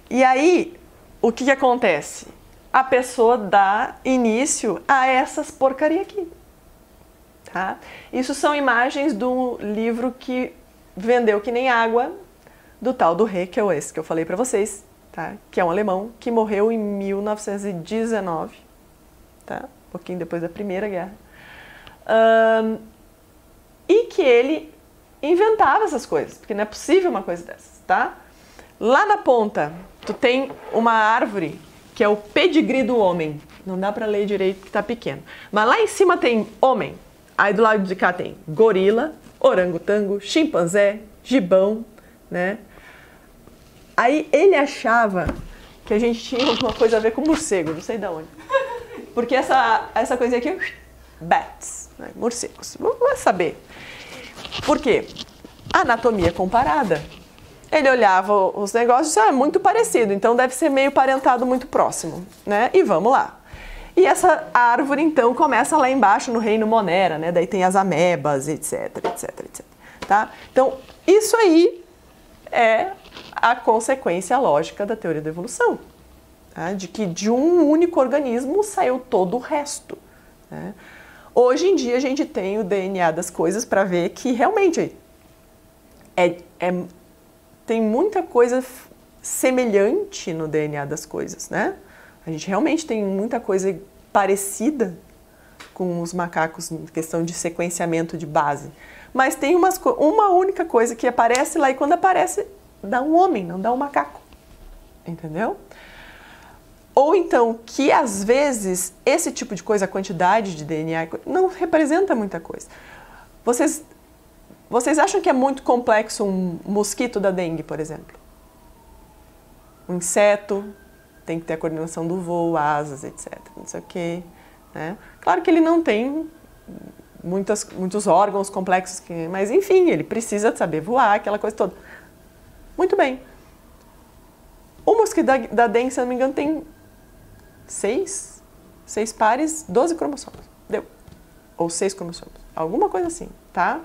E aí, o que acontece? A pessoa dá início a essas porcaria aqui, tá? Isso são imagens do livro que vendeu que nem água, do tal do Haeckel, esse que eu falei para vocês, tá? Que é um alemão que morreu em 1919, tá? Um pouquinho depois da Primeira Guerra. E que ele inventava essas coisas, porque não é possível uma coisa dessas, tá? Lá na ponta, tu tem uma árvore que é o pedigree do homem. Não dá para ler direito porque tá pequeno. Mas lá em cima tem homem. Aí do lado de cá tem gorila, orangotango, chimpanzé, gibão, né? Aí ele achava que a gente tinha alguma coisa a ver com morcego, não sei de onde. Porque essa coisinha aqui, bats, né? Morcegos. Vai saber. Por quê? A anatomia comparada. Ele olhava os negócios e disse, muito parecido, então deve ser meio parentado muito próximo, né? E vamos lá. E essa árvore, então, começa lá embaixo no reino Monera, né? Daí tem as amebas, etc, etc, etc. Tá? Então, isso aí é a consequência lógica da teoria da evolução, tá? De que de um único organismo saiu todo o resto, né? Hoje em dia a gente tem o DNA das coisas para ver que realmente tem muita coisa semelhante no DNA das coisas, né? A gente realmente tem muita coisa parecida com os macacos em questão de sequenciamento de base. Mas tem uma única coisa que aparece lá e quando aparece dá um homem, não dá um macaco. Entendeu? Ou então que às vezes esse tipo de coisa, a quantidade de DNA, não representa muita coisa. Vocês acham que é muito complexo um mosquito da dengue, por exemplo? Um inseto, tem que ter a coordenação do voo, asas, etc. Não sei o quê. Né? Claro que ele não tem muitos órgãos complexos, mas enfim, ele precisa saber voar, aquela coisa toda. Muito bem. O mosquito da dengue, se não me engano, tem 6 pares, 12 cromossomos. Deu. Ou 6 cromossomos. Alguma coisa assim, tá?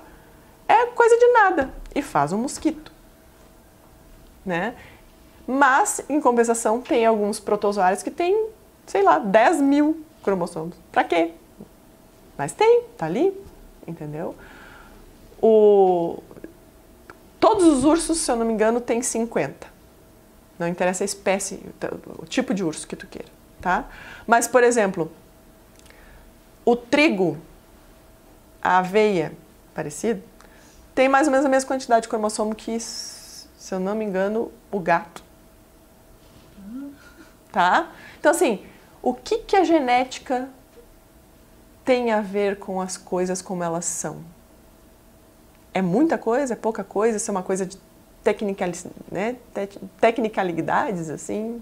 É coisa de nada. E faz um mosquito. Né? Mas, em compensação, tem alguns protozoários que têm, sei lá, 10 mil cromossomos. Pra quê? Mas tem, tá ali, entendeu? Todos os ursos, se eu não me engano, têm 50. Não interessa a espécie, o tipo de urso que tu queira, tá? Mas, por exemplo, o trigo, a aveia, parecido, tem mais ou menos a mesma quantidade de cromossomo que, se eu não me engano, o gato. Tá? Então, assim, o que a genética tem a ver com as coisas como elas são? É muita coisa? É pouca coisa? Isso é uma coisa de tecnicalidades, assim?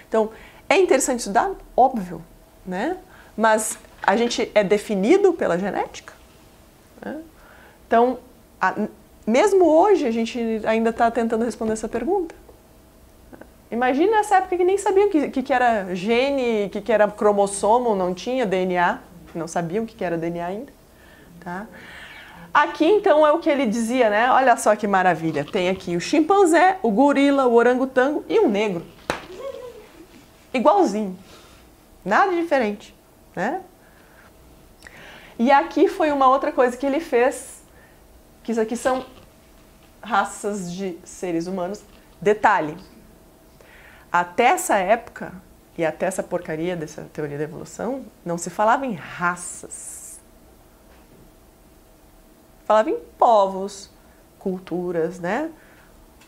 Então, é interessante estudar? Óbvio, né? Mas a gente é definido pela genética? Né? Então, mesmo hoje, a gente ainda está tentando responder essa pergunta. Imagina nessa época que nem sabiam o que era gene, o que era cromossomo, não tinha DNA, não sabiam o que era DNA ainda. Tá? Aqui, então, é o que ele dizia, né? Olha só que maravilha. Tem aqui o chimpanzé, o gorila, o orangotango e o negro. Igualzinho. Nada diferente, né? E aqui foi uma outra coisa que ele fez, que isso aqui são raças de seres humanos. Detalhe. Até essa época, e até essa porcaria dessa teoria da evolução, não se falava em raças. Falava em povos, culturas, né?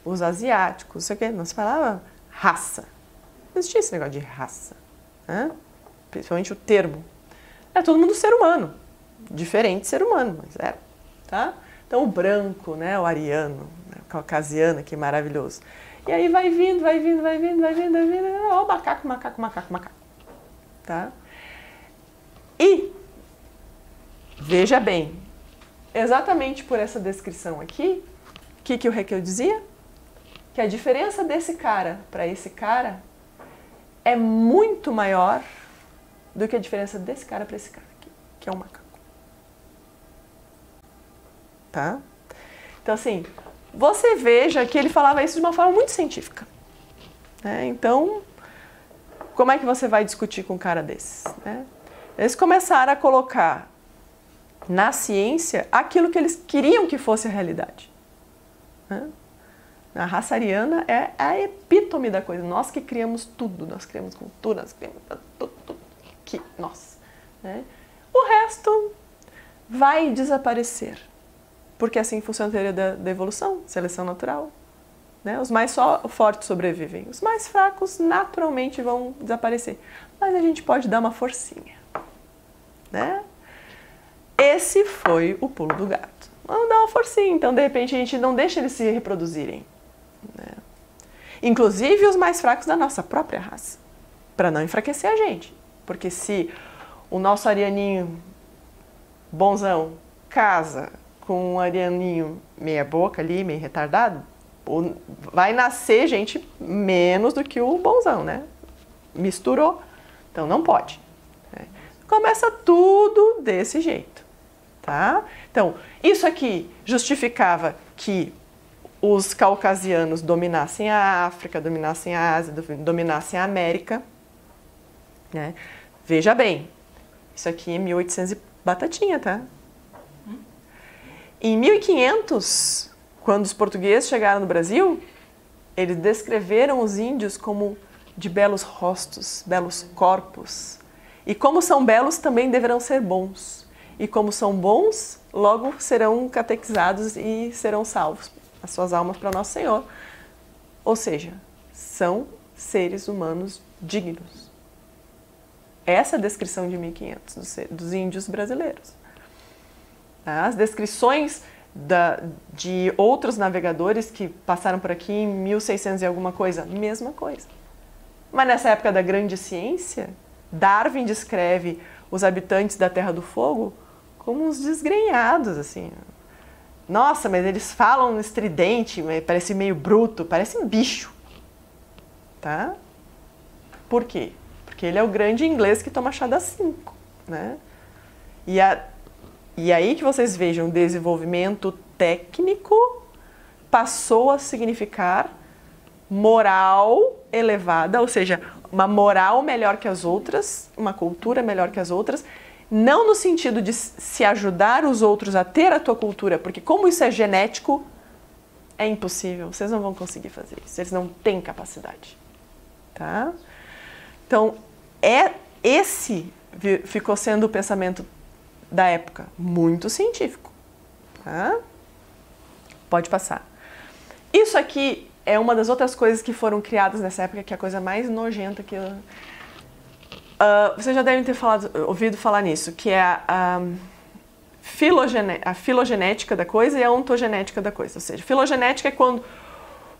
Os asiáticos, não sei o quê. Não se falava raça. Não existia esse negócio de raça. Né? Principalmente o termo. Era todo mundo ser humano. Diferente ser humano, mas era. Tá? Então o branco, né? O ariano, né? O caucasiano, que maravilhoso. E aí vai vindo, ó, macaco. Tá? E, veja bem, exatamente por essa descrição aqui, o que o Haeckel dizia? Que a diferença desse cara para esse cara é muito maior do que a diferença desse cara para esse cara aqui, que é um macaco. Tá? Então, assim, você veja que ele falava isso de uma forma muito científica. Né? Então, como é que você vai discutir com um cara desses? Né? Eles começaram a colocar na ciência aquilo que eles queriam que fosse a realidade. Né? A raça ariana é a epítome da coisa. Nós que criamos tudo, nós criamos cultura, nós criamos tudo que nós. Né? O resto vai desaparecer. Porque assim funciona a teoria da evolução, seleção natural. Né? Os mais fortes sobrevivem, os mais fracos naturalmente vão desaparecer. Mas a gente pode dar uma forcinha. Né? Esse foi o pulo do gato. Vamos dar uma forcinha, então de repente a gente não deixa eles se reproduzirem. Né? Inclusive os mais fracos da nossa própria raça, para não enfraquecer a gente. Porque se o nosso arianinho bonzão casa com um arianinho meia boca ali, meio retardado, vai nascer gente menos do que o bonzão, né? Misturou, então não pode. Né? Começa tudo desse jeito, tá? Então, isso aqui justificava que os caucasianos dominassem a África, dominassem a Ásia, dominassem a América. Né? Veja bem, isso aqui é 1800 e batatinha, tá? Em 1500, quando os portugueses chegaram no Brasil, eles descreveram os índios como de belos rostos, belos corpos. E como são belos, também deverão ser bons. E como são bons, logo serão catequizados e serão salvos as suas almas para Nosso Senhor. Ou seja, são seres humanos dignos. Essa é a descrição de 1500 dos índios brasileiros. As descrições de outros navegadores que passaram por aqui em 1600 e alguma coisa, mesma coisa. Mas nessa época da grande ciência, Darwin descreve os habitantes da Terra do Fogo como uns desgrenhados, assim. Nossa, mas eles falam estridente, parece meio bruto, parece um bicho. Tá? Por quê? Porque ele é o grande inglês que toma chá das 5, né? E aí que vocês vejam, desenvolvimento técnico passou a significar moral elevada, ou seja, uma moral melhor que as outras, uma cultura melhor que as outras, não no sentido de se ajudar os outros a ter a tua cultura, porque como isso é genético, é impossível, vocês não vão conseguir fazer isso, eles não têm capacidade. Tá? Então, esse ficou sendo o pensamento da época, muito científico. Tá? Pode passar. Isso aqui é uma das outras coisas que foram criadas nessa época, que é a coisa mais nojenta que eu... vocês já devem ter ouvido falar nisso, que é a filogenética da coisa e a ontogenética da coisa. Ou seja, filogenética é quando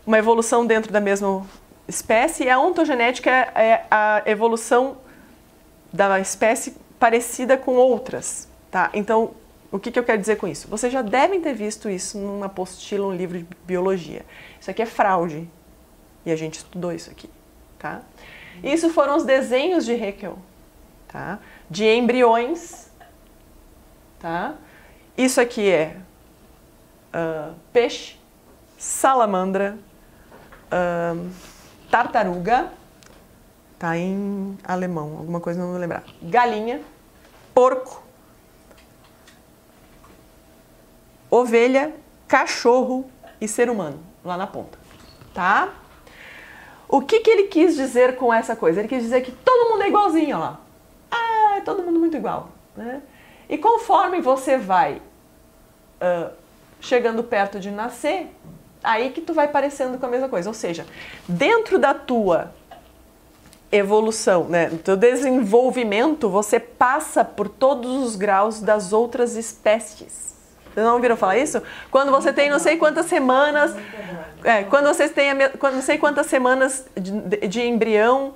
uma evolução dentro da mesma espécie, e a ontogenética é a evolução da espécie parecida com outras. Tá? Então, o que eu quero dizer com isso? Vocês já devem ter visto isso numa apostila, um livro de biologia. Isso aqui é fraude. E a gente estudou isso aqui. Tá? Isso foram os desenhos de Haeckel. Tá? De embriões. Tá? Isso aqui é peixe, salamandra, tartaruga, tá em alemão, alguma coisa não vou lembrar. Galinha, porco, ovelha, cachorro e ser humano, lá na ponta, tá? O que ele quis dizer com essa coisa? Ele quis dizer que todo mundo é igualzinho, ó lá. É todo mundo muito igual, né? E conforme você vai chegando perto de nascer, aí que tu vai parecendo com a mesma coisa. Ou seja, dentro da tua evolução, né, do teu desenvolvimento, você passa por todos os graus das outras espécies. Vocês não ouviram falar isso? Quando você tem não sei quantas semanas, quando você tem não sei quantas semanas de embrião,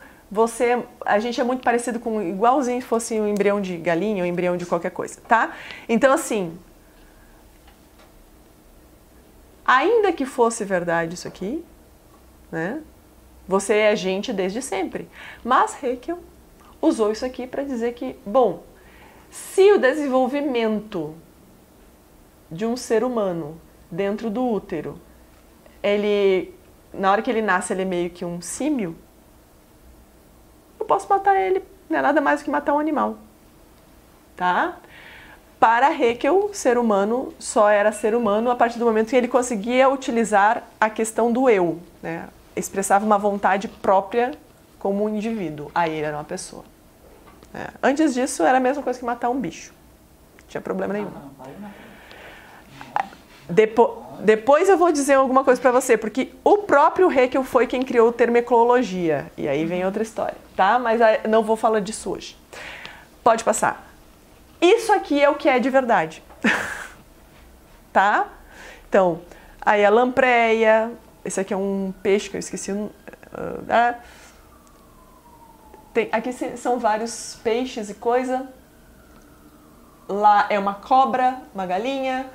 a gente é muito parecido com, igualzinho se fosse um embrião de galinha ou um embrião de qualquer coisa, tá? Então, assim, ainda que fosse verdade isso aqui, né? Você é gente desde sempre. Mas Haeckel usou isso aqui para dizer que, bom, se o desenvolvimento de um ser humano dentro do útero, na hora que ele nasce, ele é meio que um símio, eu posso matar ele, não é nada mais do que matar um animal. Tá? Para Haeckel, ser humano só era ser humano a partir do momento que ele conseguia utilizar a questão do eu, né? Expressava uma vontade própria como um indivíduo, aí ele era uma pessoa. Antes disso, era a mesma coisa que matar um bicho. Não tinha problema nenhum. Depois eu vou dizer alguma coisa para você, porque o próprio Haeckel foi quem criou o termo ecologia, e aí vem outra história, tá? Mas não vou falar disso hoje. Pode passar. Isso aqui é o que é de verdade. Tá? Então, aí a lampreia, esse aqui é um peixe que eu esqueci. Aqui são vários peixes e coisa. Lá é uma cobra, uma galinha,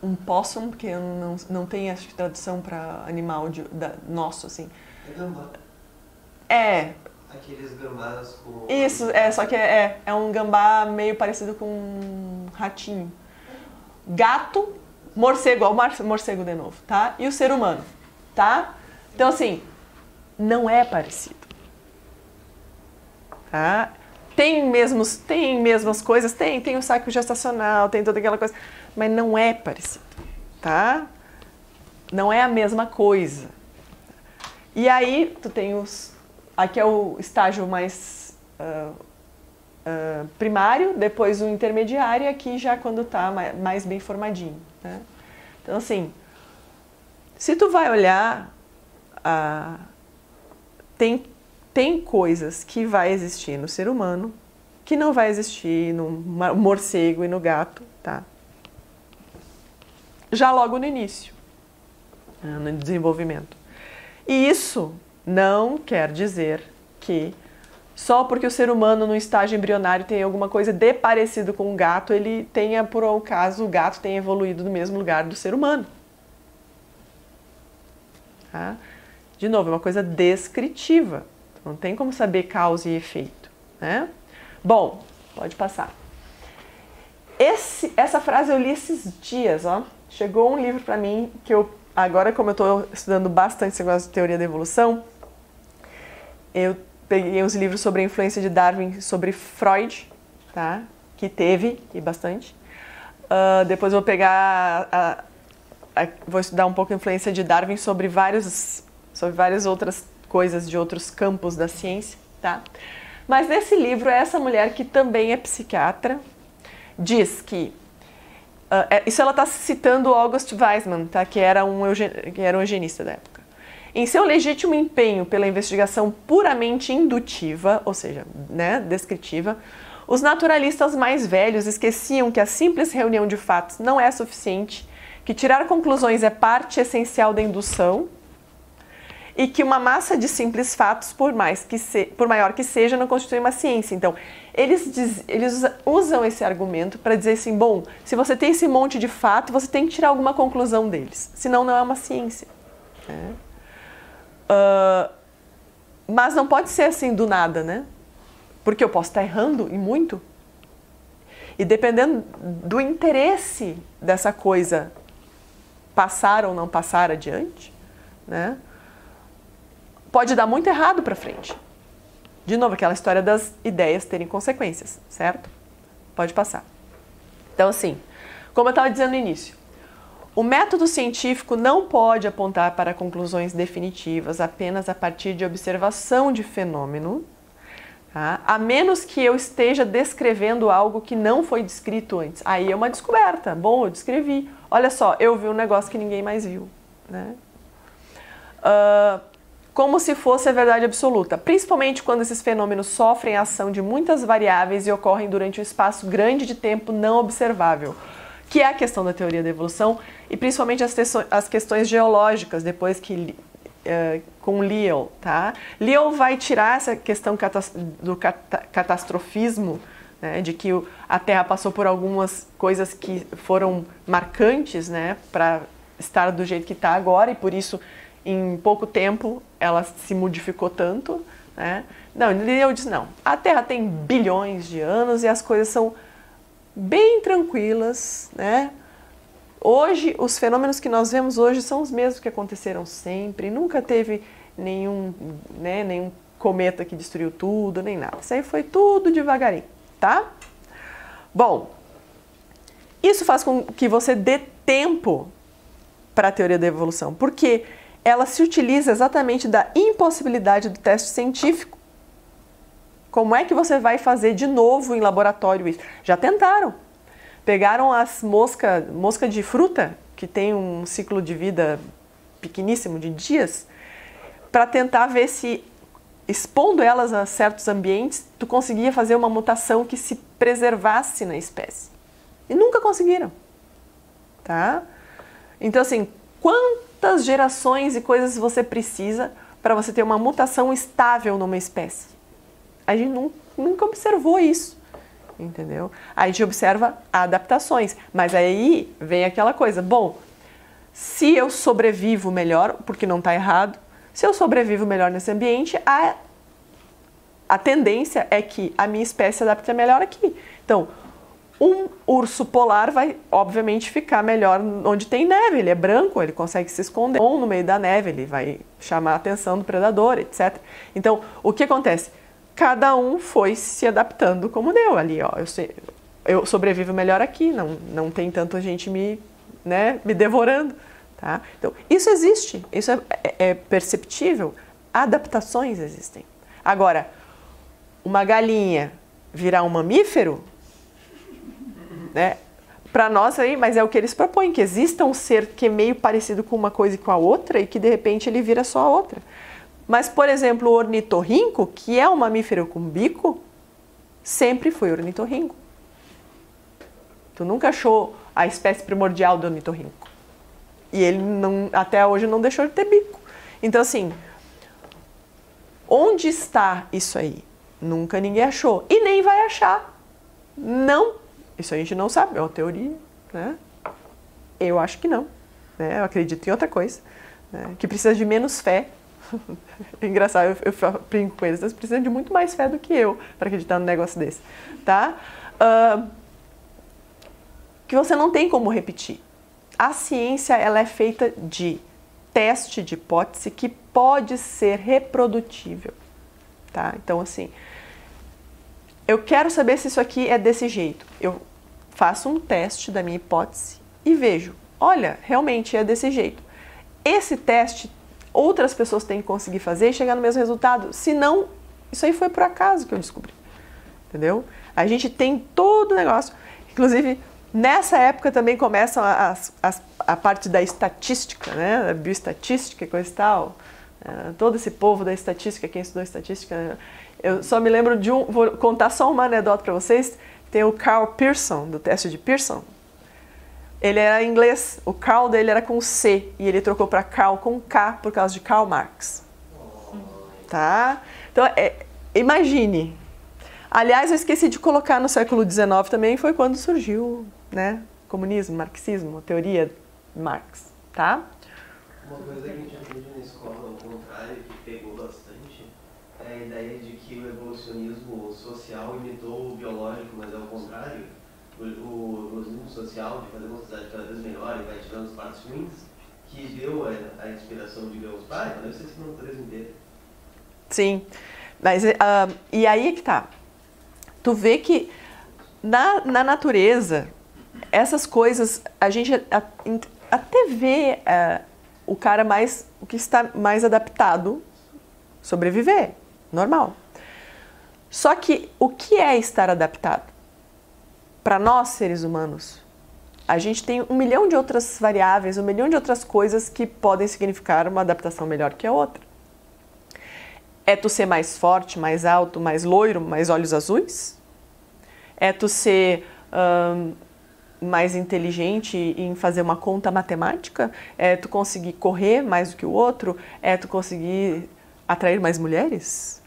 um possum, que eu não tenho acho, tradução para animal nosso, assim. É gambá. É. Aqueles gambás com... Isso, só que é um gambá meio parecido com um ratinho. Gato, morcego, ó, o morcego de novo, tá? E o ser humano, tá? Então, assim, não é parecido. Tá? Tem mesmas coisas, tem o saco gestacional, tem toda aquela coisa, mas não é parecido, tá? Não é a mesma coisa. E aí, tu tem aqui é o estágio mais primário, depois o intermediário e aqui já quando está mais bem formadinho, né? Então, assim, se tu vai olhar, tem coisas que vai existir no ser humano que não vai existir no morcego e no gato, tá? Já logo no início, no desenvolvimento. E isso não quer dizer que só porque o ser humano no estágio embrionário tem alguma coisa de parecido com o gato, ele tenha, por um acaso, o gato tenha evoluído no mesmo lugar do ser humano. Tá? De novo, é uma coisa descritiva. Não tem como saber causa e efeito, né? Bom, pode passar. Essa frase eu li esses dias, ó. Chegou um livro para mim que agora, como eu estou estudando bastante esse negócio de teoria da evolução, eu peguei uns livros sobre a influência de Darwin sobre Freud, tá? Que teve, e bastante. Depois eu vou pegar, vou estudar um pouco a influência de Darwin sobre várias outras coisas de outros campos da ciência, tá? Mas nesse livro, essa mulher, que também é psiquiatra, diz que... isso ela está citando August Weismann, tá? que era um eugenista da época. Em seu legítimo empenho pela investigação puramente indutiva, ou seja, né, descritiva, os naturalistas mais velhos esqueciam que a simples reunião de fatos não é suficiente, que tirar conclusões é parte essencial da indução, e que uma massa de simples fatos, por maior que seja, não constitui uma ciência. Então, eles usam esse argumento para dizer assim, bom, se você tem esse monte de fato, você tem que tirar alguma conclusão deles, senão não é uma ciência. Né? Mas não pode ser assim do nada, né? Porque eu posso estar errando e muito. E dependendo do interesse dessa coisa passar ou não passar adiante, né? Pode dar muito errado para frente. De novo, aquela história das ideias terem consequências, certo? Pode passar. Então, assim, como eu estava dizendo no início, o método científico não pode apontar para conclusões definitivas apenas a partir de observação de fenômeno, tá? A menos que eu esteja descrevendo algo que não foi descrito antes. Aí é uma descoberta. Bom, eu descrevi. Olha só, eu vi um negócio que ninguém mais viu, né? Como se fosse a verdade absoluta, principalmente quando esses fenômenos sofrem a ação de muitas variáveis e ocorrem durante um espaço grande de tempo não observável, que é a questão da teoria da evolução e principalmente as questões geológicas, depois que com Lyell, tá? Lyell vai tirar essa questão do catastrofismo, né, de que a Terra passou por algumas coisas que foram marcantes, né, para estar do jeito que está agora e por isso em pouco tempo ela se modificou tanto, né? Não, eu disse não, a Terra tem bilhões de anos e as coisas são bem tranquilas, né? Hoje, os fenômenos que nós vemos hoje são os mesmos que aconteceram sempre, nunca teve nenhum cometa que destruiu tudo, nem nada. Isso aí foi tudo devagarinho, tá? Bom, isso faz com que você dê tempo para a teoria da evolução, porque ela se utiliza exatamente da impossibilidade do teste científico. Como é que você vai fazer de novo em laboratório isso? Já tentaram. Pegaram as mosca de fruta, que tem um ciclo de vida pequeníssimo de dias, para tentar ver se, expondo elas a certos ambientes, tu conseguia fazer uma mutação que se preservasse na espécie. E nunca conseguiram. Tá? Então, assim, quantas gerações e coisas você precisa para você ter uma mutação estável numa espécie? A gente nunca observou isso, entendeu? A gente observa adaptações, mas aí vem aquela coisa, bom, se eu sobrevivo melhor, porque não está errado, se eu sobrevivo melhor nesse ambiente, a tendência é que a minha espécie se adapte melhor aqui. Então, um urso polar vai, obviamente, ficar melhor onde tem neve. Ele é branco, ele consegue se esconder. Ou no meio da neve, ele vai chamar a atenção do predador, etc. Então, o que acontece? Cada um foi se adaptando como deu ali. Ó, eu sobrevivo melhor aqui, não tem tanta gente me devorando. Tá? Então, isso existe, isso é perceptível. Adaptações existem. Agora, uma galinha virar um mamífero, né? Para nós aí, mas é o que eles propõem, que exista um ser que é meio parecido com uma coisa e com a outra e que de repente ele vira só a outra. Mas, por exemplo, o ornitorrinco, que é um mamífero com bico, sempre foi ornitorrinco. Tu nunca achou a espécie primordial do ornitorrinco. E ele não, até hoje não deixou de ter bico. Então, assim, onde está isso aí? Nunca ninguém achou. E nem vai achar. Não. Isso a gente não sabe, é uma teoria, né? Eu acho que não. Né? Eu acredito em outra coisa, né? Que precisa de menos fé. É engraçado, eu brinco com eles, eles precisam de muito mais fé do que eu para acreditar num negócio desse, tá? Que você não tem como repetir. A ciência, ela é feita de teste de hipótese que pode ser reprodutível, tá? Então, assim, eu quero saber se isso aqui é desse jeito. Eu faço um teste da minha hipótese e vejo, olha, realmente é desse jeito. Esse teste, outras pessoas têm que conseguir fazer e chegar no mesmo resultado. Se não, isso aí foi por acaso que eu descobri, entendeu? A gente tem todo o negócio, inclusive... Nessa época também começam a parte da estatística, né? A bioestatística e coisa e tal. Todo esse povo da estatística, quem estudou estatística... Eu só me lembro de vou contar só uma anedota para vocês. Tem o Carl Pearson, do teste de Pearson. Ele era inglês, o Carl dele era com C, e ele trocou para Carl com K por causa de Karl Marx. Tá? Então, imagine. Aliás, eu esqueci de colocar no século XIX também, foi quando surgiu, né, comunismo, marxismo, teoria de Marx, tá? Uma coisa que a gente aprende na escola, ao contrário, que pegou bastante, é a ideia de que o evolucionismo social imitou o biológico, mas é o contrário. O evolucionismo social, de fazer uma sociedade cada vez melhor e vai tirando as partes ruins, que deu a inspiração, digamos, deve ser assim na natureza inteira. Sim, mas e aí é que tá. Tu vê que na natureza, essas coisas, a gente até vê o cara o que está mais adaptado sobreviver, normal. Só que o que é estar adaptado? Para nós, seres humanos, a gente tem 1 milhão de outras variáveis, 1 milhão de outras coisas que podem significar uma adaptação melhor que a outra. É tu ser mais forte, mais alto, mais loiro, mais olhos azuis? É tu ser mais inteligente em fazer uma conta matemática? É tu conseguir correr mais do que o outro? É tu conseguir atrair mais mulheres?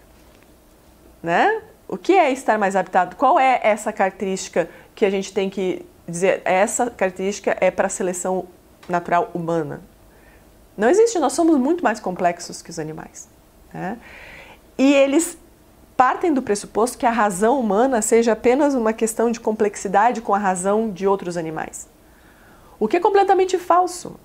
Né? O que é estar mais adaptado? Qual é essa característica que a gente tem que dizer? Essa característica é para a seleção natural humana. Não existe, nós somos muito mais complexos que os animais, né? E eles partem do pressuposto que a razão humana seja apenas uma questão de complexidade com a razão de outros animais. O que é completamente falso.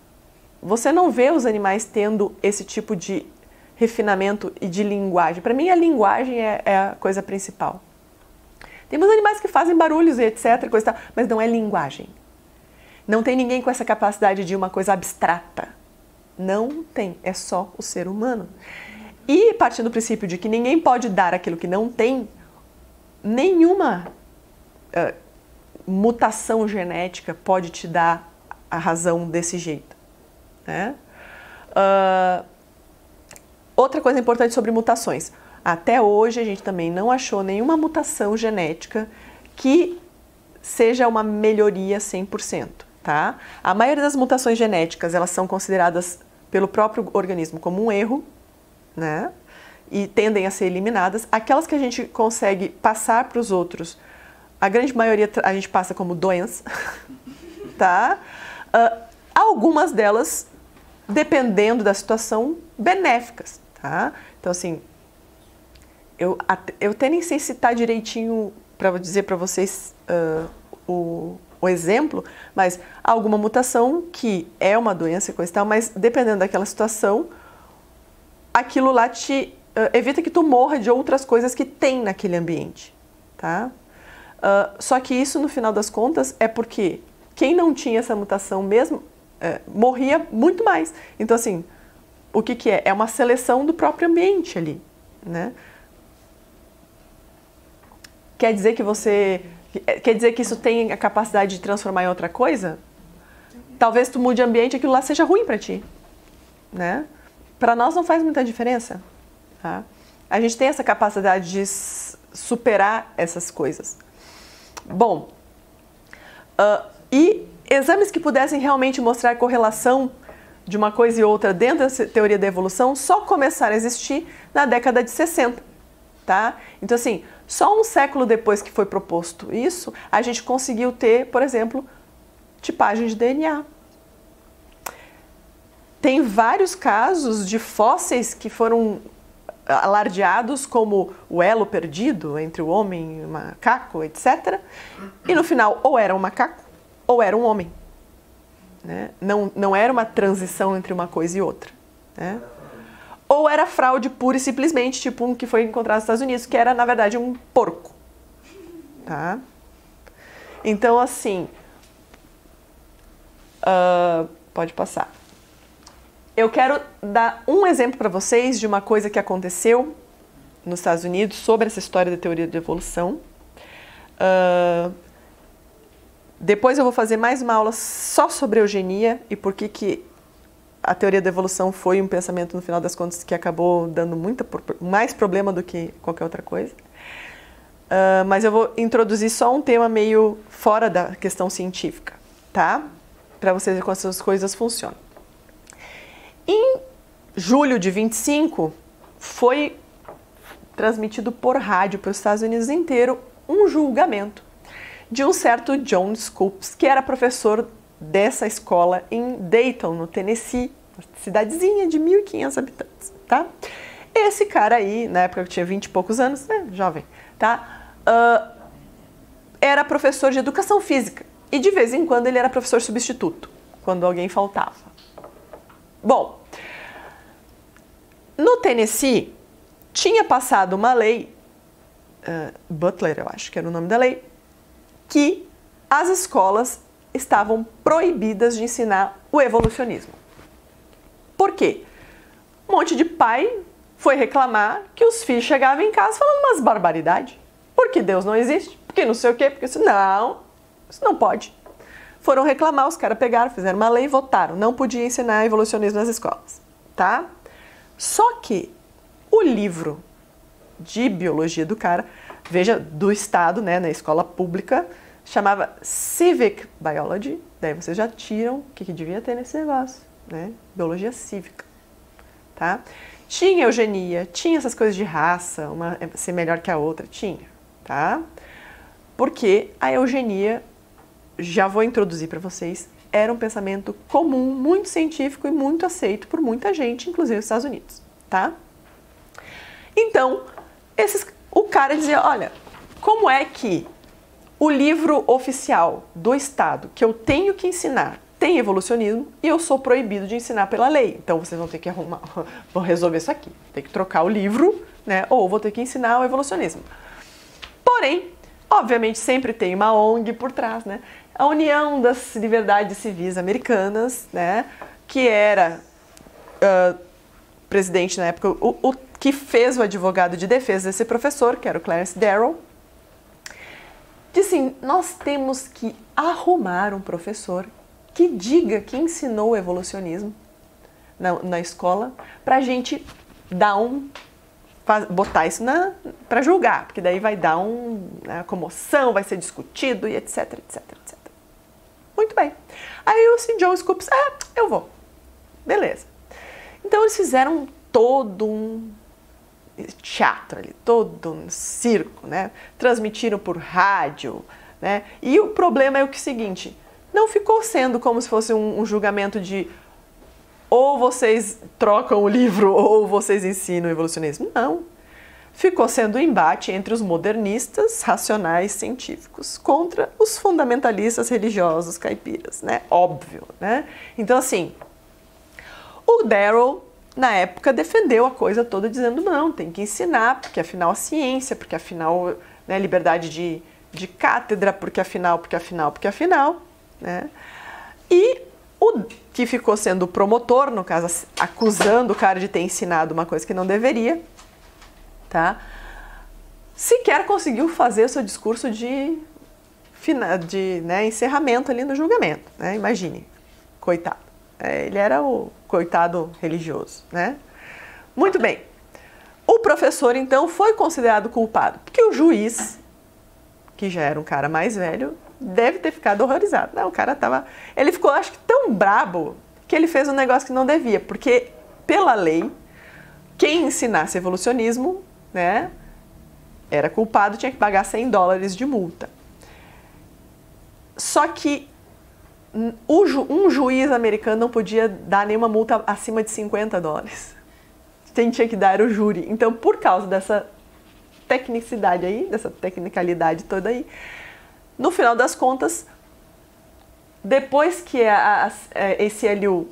Você não vê os animais tendo esse tipo de refinamento e de linguagem. Para mim, a linguagem é a coisa principal. Temos animais que fazem barulhos e etc, coisa tal, mas não é linguagem. Não tem ninguém com essa capacidade de uma coisa abstrata. Não tem, é só o ser humano. E partindo do princípio de que ninguém pode dar aquilo que não tem, nenhuma mutação genética pode te dar a razão desse jeito, né? Outra coisa importante sobre mutações. Até hoje a gente também não achou nenhuma mutação genética que seja uma melhoria 100%, tá? A maioria das mutações genéticas, elas são consideradas pelo próprio organismo como um erro, né? E tendem a ser eliminadas. Aquelas que a gente consegue passar para os outros, a grande maioria a gente passa como doença, tá? Algumas delas, dependendo da situação, benéficas, tá? Então, assim, eu até nem sei citar direitinho para dizer para vocês o exemplo, mas há alguma mutação que é uma doença e coisa e tal, mas dependendo daquela situação, aquilo lá te evita que tu morra de outras coisas que tem naquele ambiente, tá? Só que isso, no final das contas, é porque quem não tinha essa mutação mesmo, morria muito mais. Então, assim, o que é? É uma seleção do próprio ambiente ali, né? quer dizer que isso tem a capacidade de transformar em outra coisa? Talvez tu mude o ambiente e aquilo lá seja ruim para ti, né? Para nós não faz muita diferença, tá? A gente tem essa capacidade de superar essas coisas. Bom, e exames que pudessem realmente mostrar a correlação de uma coisa e outra dentro da teoria da evolução só começaram a existir na década de 60, tá? Então, assim, só um século depois que foi proposto isso, a gente conseguiu ter, por exemplo, tipagem de DNA. Tem vários casos de fósseis que foram alardeados como o elo perdido entre o homem e o macaco, etc. E no final, ou era um macaco, ou era um homem. Né? Não era uma transição entre uma coisa e outra. Né? Ou era fraude pura e simplesmente, tipo um que foi encontrado nos Estados Unidos, que era, na verdade, um porco. Tá? Então, assim... pode passar. Eu quero dar um exemplo para vocês de uma coisa que aconteceu nos Estados Unidos sobre essa história da teoria da evolução. Depois eu vou fazer mais uma aula só sobre eugenia e por que a teoria da evolução foi um pensamento, no final das contas, que acabou dando mais problema do que qualquer outra coisa. Mas eu vou introduzir só um tema meio fora da questão científica, tá? Para vocês verem como essas coisas funcionam. Em julho de 25, foi transmitido por rádio para os Estados Unidos inteiro um julgamento de um certo John Scopes, que era professor dessa escola em Dayton, no Tennessee, uma cidadezinha de 1.500 habitantes, tá? Esse cara aí, na época que tinha 20 e poucos anos, né, jovem, tá? Era professor de educação física e de vez em quando ele era professor substituto, quando alguém faltava. Bom, no Tennessee tinha passado uma lei, Butler eu acho que era o nome da lei, que as escolas estavam proibidas de ensinar o evolucionismo. Por quê? Um monte de pai foi reclamar que os filhos chegavam em casa falando umas barbaridades. Porque Deus não existe, porque não sei o quê, porque isso não pode. Foram reclamar, os caras pegaram, fizeram uma lei e votaram. Não podia ensinar evolucionismo nas escolas, tá? Só que o livro de biologia do cara, veja, do estado, né, na escola pública, chamava Civic Biology. Daí vocês já tiram o que devia ter nesse negócio, né? Biologia cívica, tá? Tinha eugenia, tinha essas coisas de raça, uma ser melhor que a outra, tinha, tá? Porque a eugenia, já vou introduzir para vocês, era um pensamento comum, muito científico e muito aceito por muita gente, inclusive nos Estados Unidos, tá? Então, o cara dizia, olha, como é que o livro oficial do Estado que eu tenho que ensinar tem evolucionismo e eu sou proibido de ensinar pela lei? Então, vocês vão ter que vão resolver isso aqui. Tem que trocar o livro, né? Ou vou ter que ensinar o evolucionismo. Porém, obviamente, sempre tem uma ONG por trás, né? A União das Liberdades Civis Americanas, né? Que era presidente na época, o que fez o advogado de defesa desse professor, que era o Clarence Darrow, disse assim, nós temos que arrumar um professor que diga que ensinou o evolucionismo na escola para a gente dar botar isso para julgar, porque daí vai dar uma comoção, vai ser discutido e etc, etc, etc. Muito bem. Aí o John Scopes, eu vou. Beleza. Então eles fizeram todo um teatro ali, todo um circo, né? Transmitiram por rádio, né? E o problema é o seguinte, não ficou sendo como se fosse um julgamento de ou vocês trocam o livro ou vocês ensinam o evolucionismo. Não. Ficou sendo um embate entre os modernistas, racionais, científicos, contra os fundamentalistas religiosos caipiras, né? Óbvio, né? Então, assim, o Darrow, na época, defendeu a coisa toda dizendo não, tem que ensinar, porque afinal a ciência, porque afinal, né, liberdade de cátedra, porque afinal, né? E o que ficou sendo o promotor, no caso, acusando o cara de ter ensinado uma coisa que não deveria, tá? sequer conseguiu fazer o seu discurso de encerramento ali no julgamento, né? Imagine, coitado. Ele era o coitado religioso, né? Muito bem. O professor, então, foi considerado culpado, porque o juiz, que já era um cara mais velho, deve ter ficado horrorizado. Não, o cara tava... Ele ficou, acho que, tão brabo que ele fez um negócio que não devia, porque, pela lei, quem ensinasse evolucionismo, né, era culpado, tinha que pagar $100 de multa. Só que um juiz americano não podia dar nenhuma multa acima de $50. Quem tinha que dar era o júri. Então, por causa dessa tecnicidade aí, dessa tecnicalidade toda aí, no final das contas, depois que esse ACLU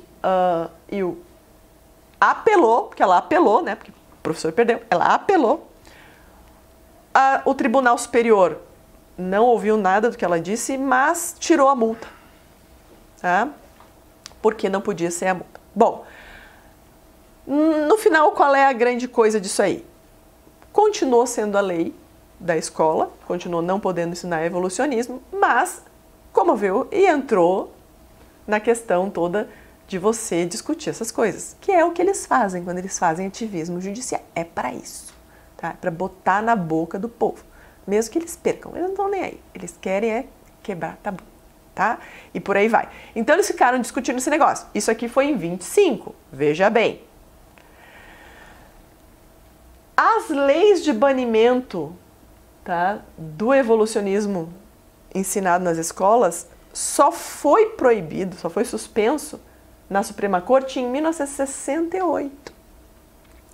apelou, porque ela apelou, né, porque o professor perdeu, ela apelou, o Tribunal Superior não ouviu nada do que ela disse, mas tirou a multa, tá? Porque não podia ser a multa. Bom, no final, qual é a grande coisa disso aí? Continuou sendo a lei da escola, continuou não podendo ensinar evolucionismo, mas comoveu e entrou na questão toda de você discutir essas coisas, que é o que eles fazem quando eles fazem ativismo judicial. É para isso, tá? É para botar na boca do povo, mesmo que eles percam. Eles não estão nem aí, eles querem quebrar tabu, tá? E por aí vai. Então eles ficaram discutindo esse negócio. Isso aqui foi em 25, veja bem. As leis de banimento, tá, do evolucionismo ensinado nas escolas só foi proibido, só foi suspenso na Suprema Corte em 1968.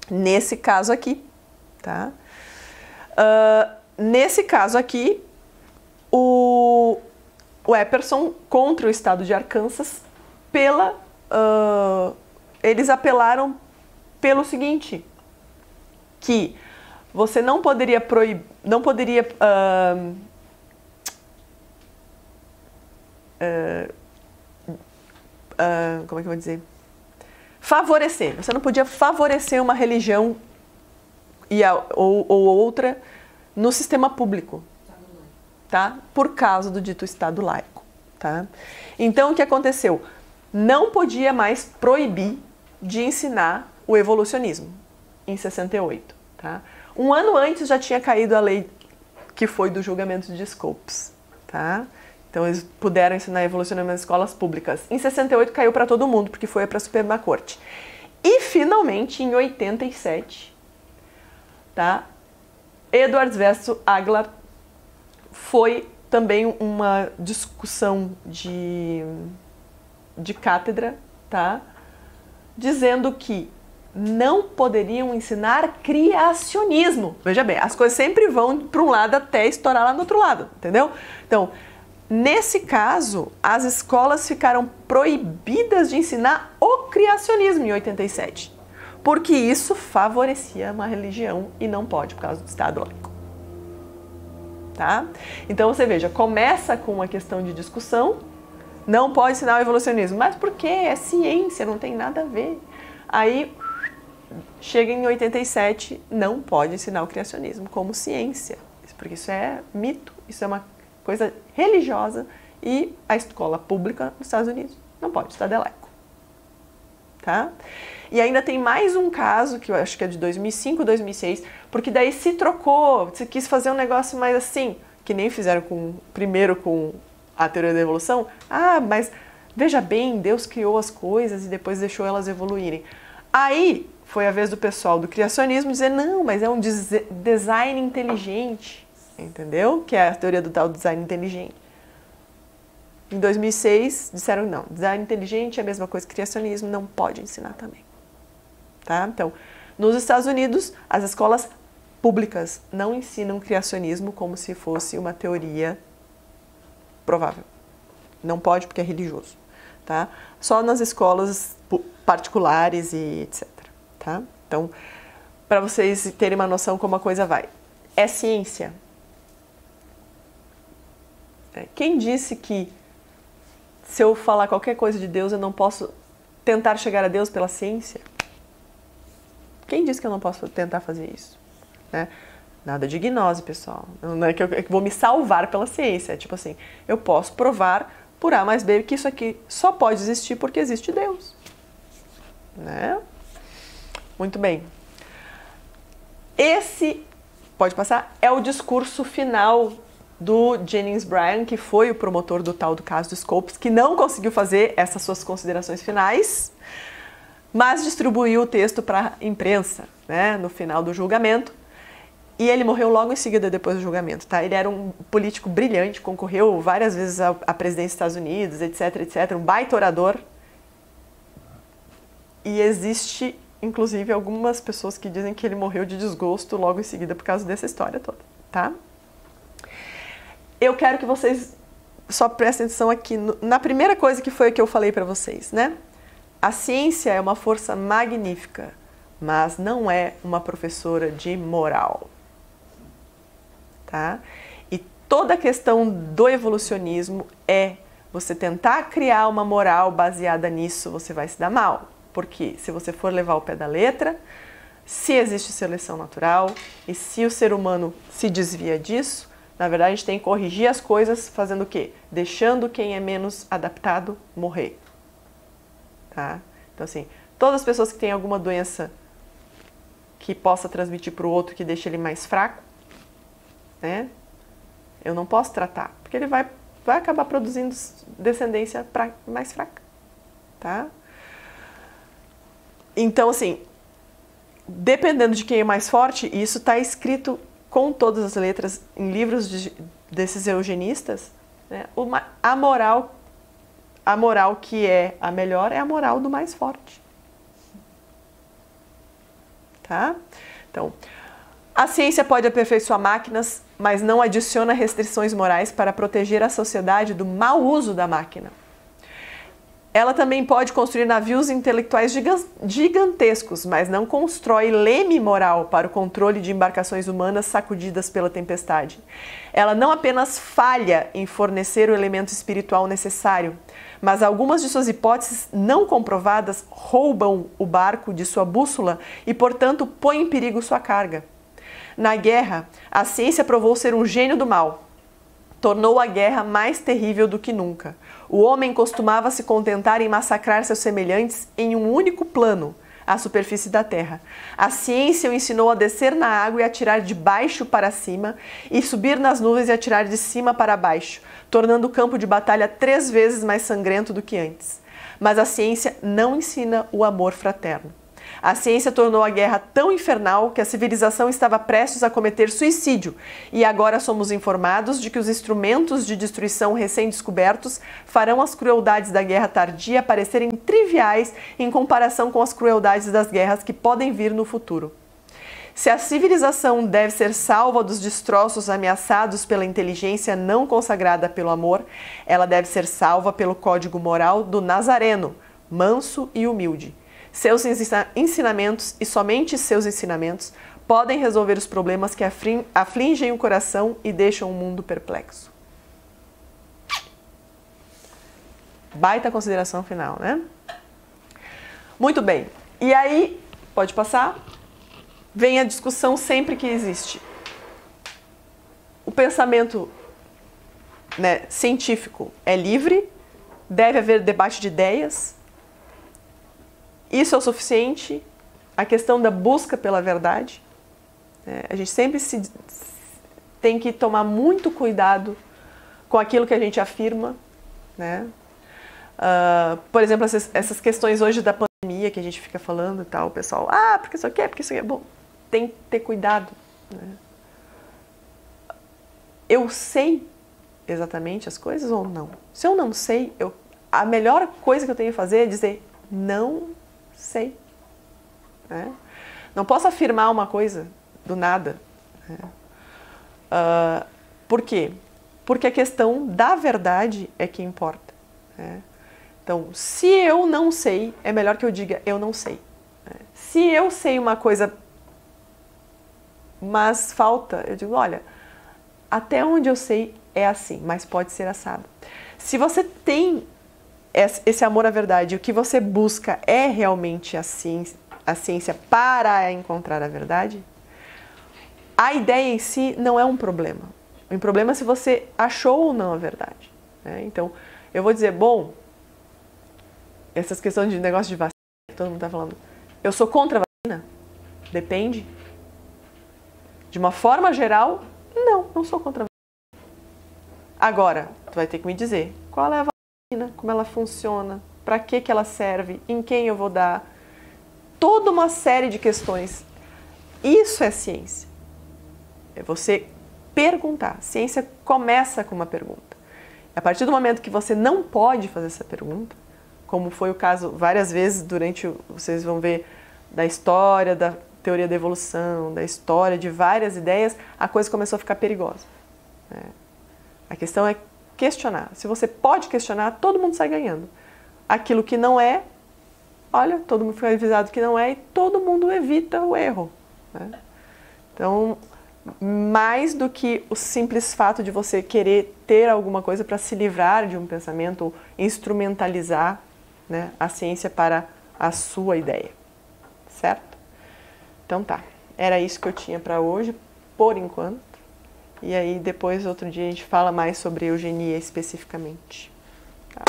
Nesse caso aqui, tá? Nesse caso aqui, o Epperson contra o estado de Arkansas eles apelaram pelo seguinte, que você não poderia proibir, não poderia como é que eu vou dizer? Favorecer. Você não podia favorecer uma religião ou outra no sistema público, tá? Por causa do dito Estado laico, tá? Então, o que aconteceu? Não podia mais proibir de ensinar o evolucionismo em 68, tá? Um ano antes já tinha caído a lei que foi do julgamento de Scopes, tá? Então, eles puderam ensinar evolucionismo nas escolas públicas. Em 68 caiu para todo mundo, porque foi para a Suprema Corte. E, finalmente, em 87, tá? Edwards versus Aguilar foi também uma discussão de cátedra, tá? Dizendo que não poderiam ensinar criacionismo. Veja bem, as coisas sempre vão para um lado até estourar lá no outro lado, entendeu? Então, nesse caso, as escolas ficaram proibidas de ensinar o criacionismo em 87, porque isso favorecia uma religião e não pode por causa do Estado laico. Tá? Então você veja, começa com uma questão de discussão, não pode ensinar o evolucionismo, mas por quê? É ciência, não tem nada a ver. Aí chega em 87, não pode ensinar o criacionismo como ciência, porque isso é mito, isso é uma coisa religiosa e a escola pública nos Estados Unidos não pode, o Estado é laico. Tá? E ainda tem mais um caso, que eu acho que é de 2005, 2006, porque daí se trocou, se quis fazer um negócio mais assim, que nem fizeram primeiro com a teoria da evolução. Ah, mas veja bem, Deus criou as coisas e depois deixou elas evoluírem. Aí foi a vez do pessoal do criacionismo dizer, não, mas é um design inteligente, entendeu? Que é a teoria do tal design inteligente. Em 2006, disseram não, design inteligente é a mesma coisa que criacionismo, não pode ensinar também. Tá? Então, nos Estados Unidos, as escolas públicas não ensinam criacionismo como se fosse uma teoria provável. Não pode porque é religioso. Tá? Só nas escolas particulares e etc. Tá? Então, para vocês terem uma noção como a coisa vai. É ciência. Quem disse que se eu falar qualquer coisa de Deus, eu não posso tentar chegar a Deus pela ciência? Quem disse que eu não posso tentar fazer isso? Né? Nada de gnose, pessoal. Não é que eu vou me salvar pela ciência. É tipo assim, eu posso provar por A mais B que isso aqui só pode existir porque existe Deus. Né? Muito bem. Esse, pode passar, é o discurso final do Jennings Bryan, que foi o promotor do tal do caso do Scopes, que não conseguiu fazer essas suas considerações finais, mas distribuiu o texto para a imprensa, né, no final do julgamento. E ele morreu logo em seguida depois do julgamento, tá? Ele era um político brilhante, concorreu várias vezes à presidência dos Estados Unidos, etc, etc, um baita orador. E existe, inclusive, algumas pessoas que dizem que ele morreu de desgosto logo em seguida por causa dessa história toda, tá? Eu quero que vocês só prestem atenção aqui na primeira coisa que foi a que eu falei para vocês, né? A ciência é uma força magnífica, mas não é uma professora de moral. Tá? E toda a questão do evolucionismo é você tentar criar uma moral baseada nisso, você vai se dar mal. Porque se você for levar ao pé da letra, se existe seleção natural e se o ser humano se desvia disso, na verdade a gente tem que corrigir as coisas fazendo o quê? Deixando quem é menos adaptado morrer. Tá? Então assim, todas as pessoas que têm alguma doença que possa transmitir para o outro que deixa ele mais fraco, né? Eu não posso tratar, porque ele vai acabar produzindo descendência mais fraca, tá? Então, assim, dependendo de quem é mais forte, isso está escrito com todas as letras em livros desses eugenistas, né? A moral que é a melhor é a moral do mais forte, tá? Então, a ciência pode aperfeiçoar máquinas, mas não adiciona restrições morais para proteger a sociedade do mau uso da máquina. Ela também pode construir navios intelectuais gigantescos, mas não constrói leme moral para o controle de embarcações humanas sacudidas pela tempestade. Ela não apenas falha em fornecer o elemento espiritual necessário, mas algumas de suas hipóteses não comprovadas roubam o barco de sua bússola e, portanto, põem em perigo sua carga. Na guerra, a ciência provou ser um gênio do mal. Tornou a guerra mais terrível do que nunca. O homem costumava se contentar em massacrar seus semelhantes em um único plano, a superfície da terra. A ciência o ensinou a descer na água e atirar de baixo para cima, e subir nas nuvens e atirar de cima para baixo, tornando o campo de batalha 3 vezes mais sangrento do que antes. Mas a ciência não ensina o amor fraterno. A ciência tornou a guerra tão infernal que a civilização estava prestes a cometer suicídio, e agora somos informados de que os instrumentos de destruição recém-descobertos farão as crueldades da guerra tardia parecerem triviais em comparação com as crueldades das guerras que podem vir no futuro. Se a civilização deve ser salva dos destroços ameaçados pela inteligência não consagrada pelo amor, ela deve ser salva pelo código moral do Nazareno, manso e humilde. Seus ensinamentos, e somente seus ensinamentos, podem resolver os problemas que afligem o coração e deixam o mundo perplexo. Baita consideração final, né? Muito bem. E aí, pode passar? Vem a discussão sempre que existe. O pensamento, né, científico é livre, deve haver debate de ideias. Isso é o suficiente? A questão da busca pela verdade. A gente sempre tem que tomar muito cuidado com aquilo que a gente afirma, né? Por exemplo, essas questões hoje da pandemia que a gente fica falando e tal, o pessoal, porque isso aqui é, porque isso aqui é bom. Tem que ter cuidado, né? Eu sei exatamente as coisas ou não? Se eu não sei, a melhor coisa que eu tenho que fazer é dizer não sei. Né? Não posso afirmar uma coisa do nada. Né? Por quê? Porque a questão da verdade é que importa. Né? Então, se eu não sei, é melhor que eu diga eu não sei. Né? Se eu sei uma coisa, mas falta, eu digo, olha, até onde eu sei é assim, mas pode ser assado. Se você tem esse amor à verdade, o que você busca é realmente a ciência para encontrar a verdade, a ideia em si não é um problema. O problema é se você achou ou não a verdade, né? Então, eu vou dizer, bom, essas questões de negócio de vacina, que todo mundo está falando, eu sou contra a vacina? Depende. De uma forma geral, não sou contra a vacina. Agora, tu vai ter que me dizer qual é a vacina, como ela funciona, para que ela serve, em quem eu vou dar, toda uma série de questões. Isso é ciência. É você perguntar. Ciência começa com uma pergunta. A partir do momento que você não pode fazer essa pergunta, como foi o caso várias vezes vocês vão ver da história da teoria da evolução, da história de várias ideias, a coisa começou a ficar perigosa, né? A questão é questionar. Se você pode questionar, todo mundo sai ganhando. Aquilo que não é, olha, todo mundo fica avisado que não é e todo mundo evita o erro, né? Então, mais do que o simples fato de você querer ter alguma coisa para se livrar de um pensamento ou instrumentalizar, né, a ciência para a sua ideia, certo? Então tá, era isso que eu tinha para hoje, por enquanto. E aí depois, outro dia, a gente fala mais sobre eugenia especificamente. Tá?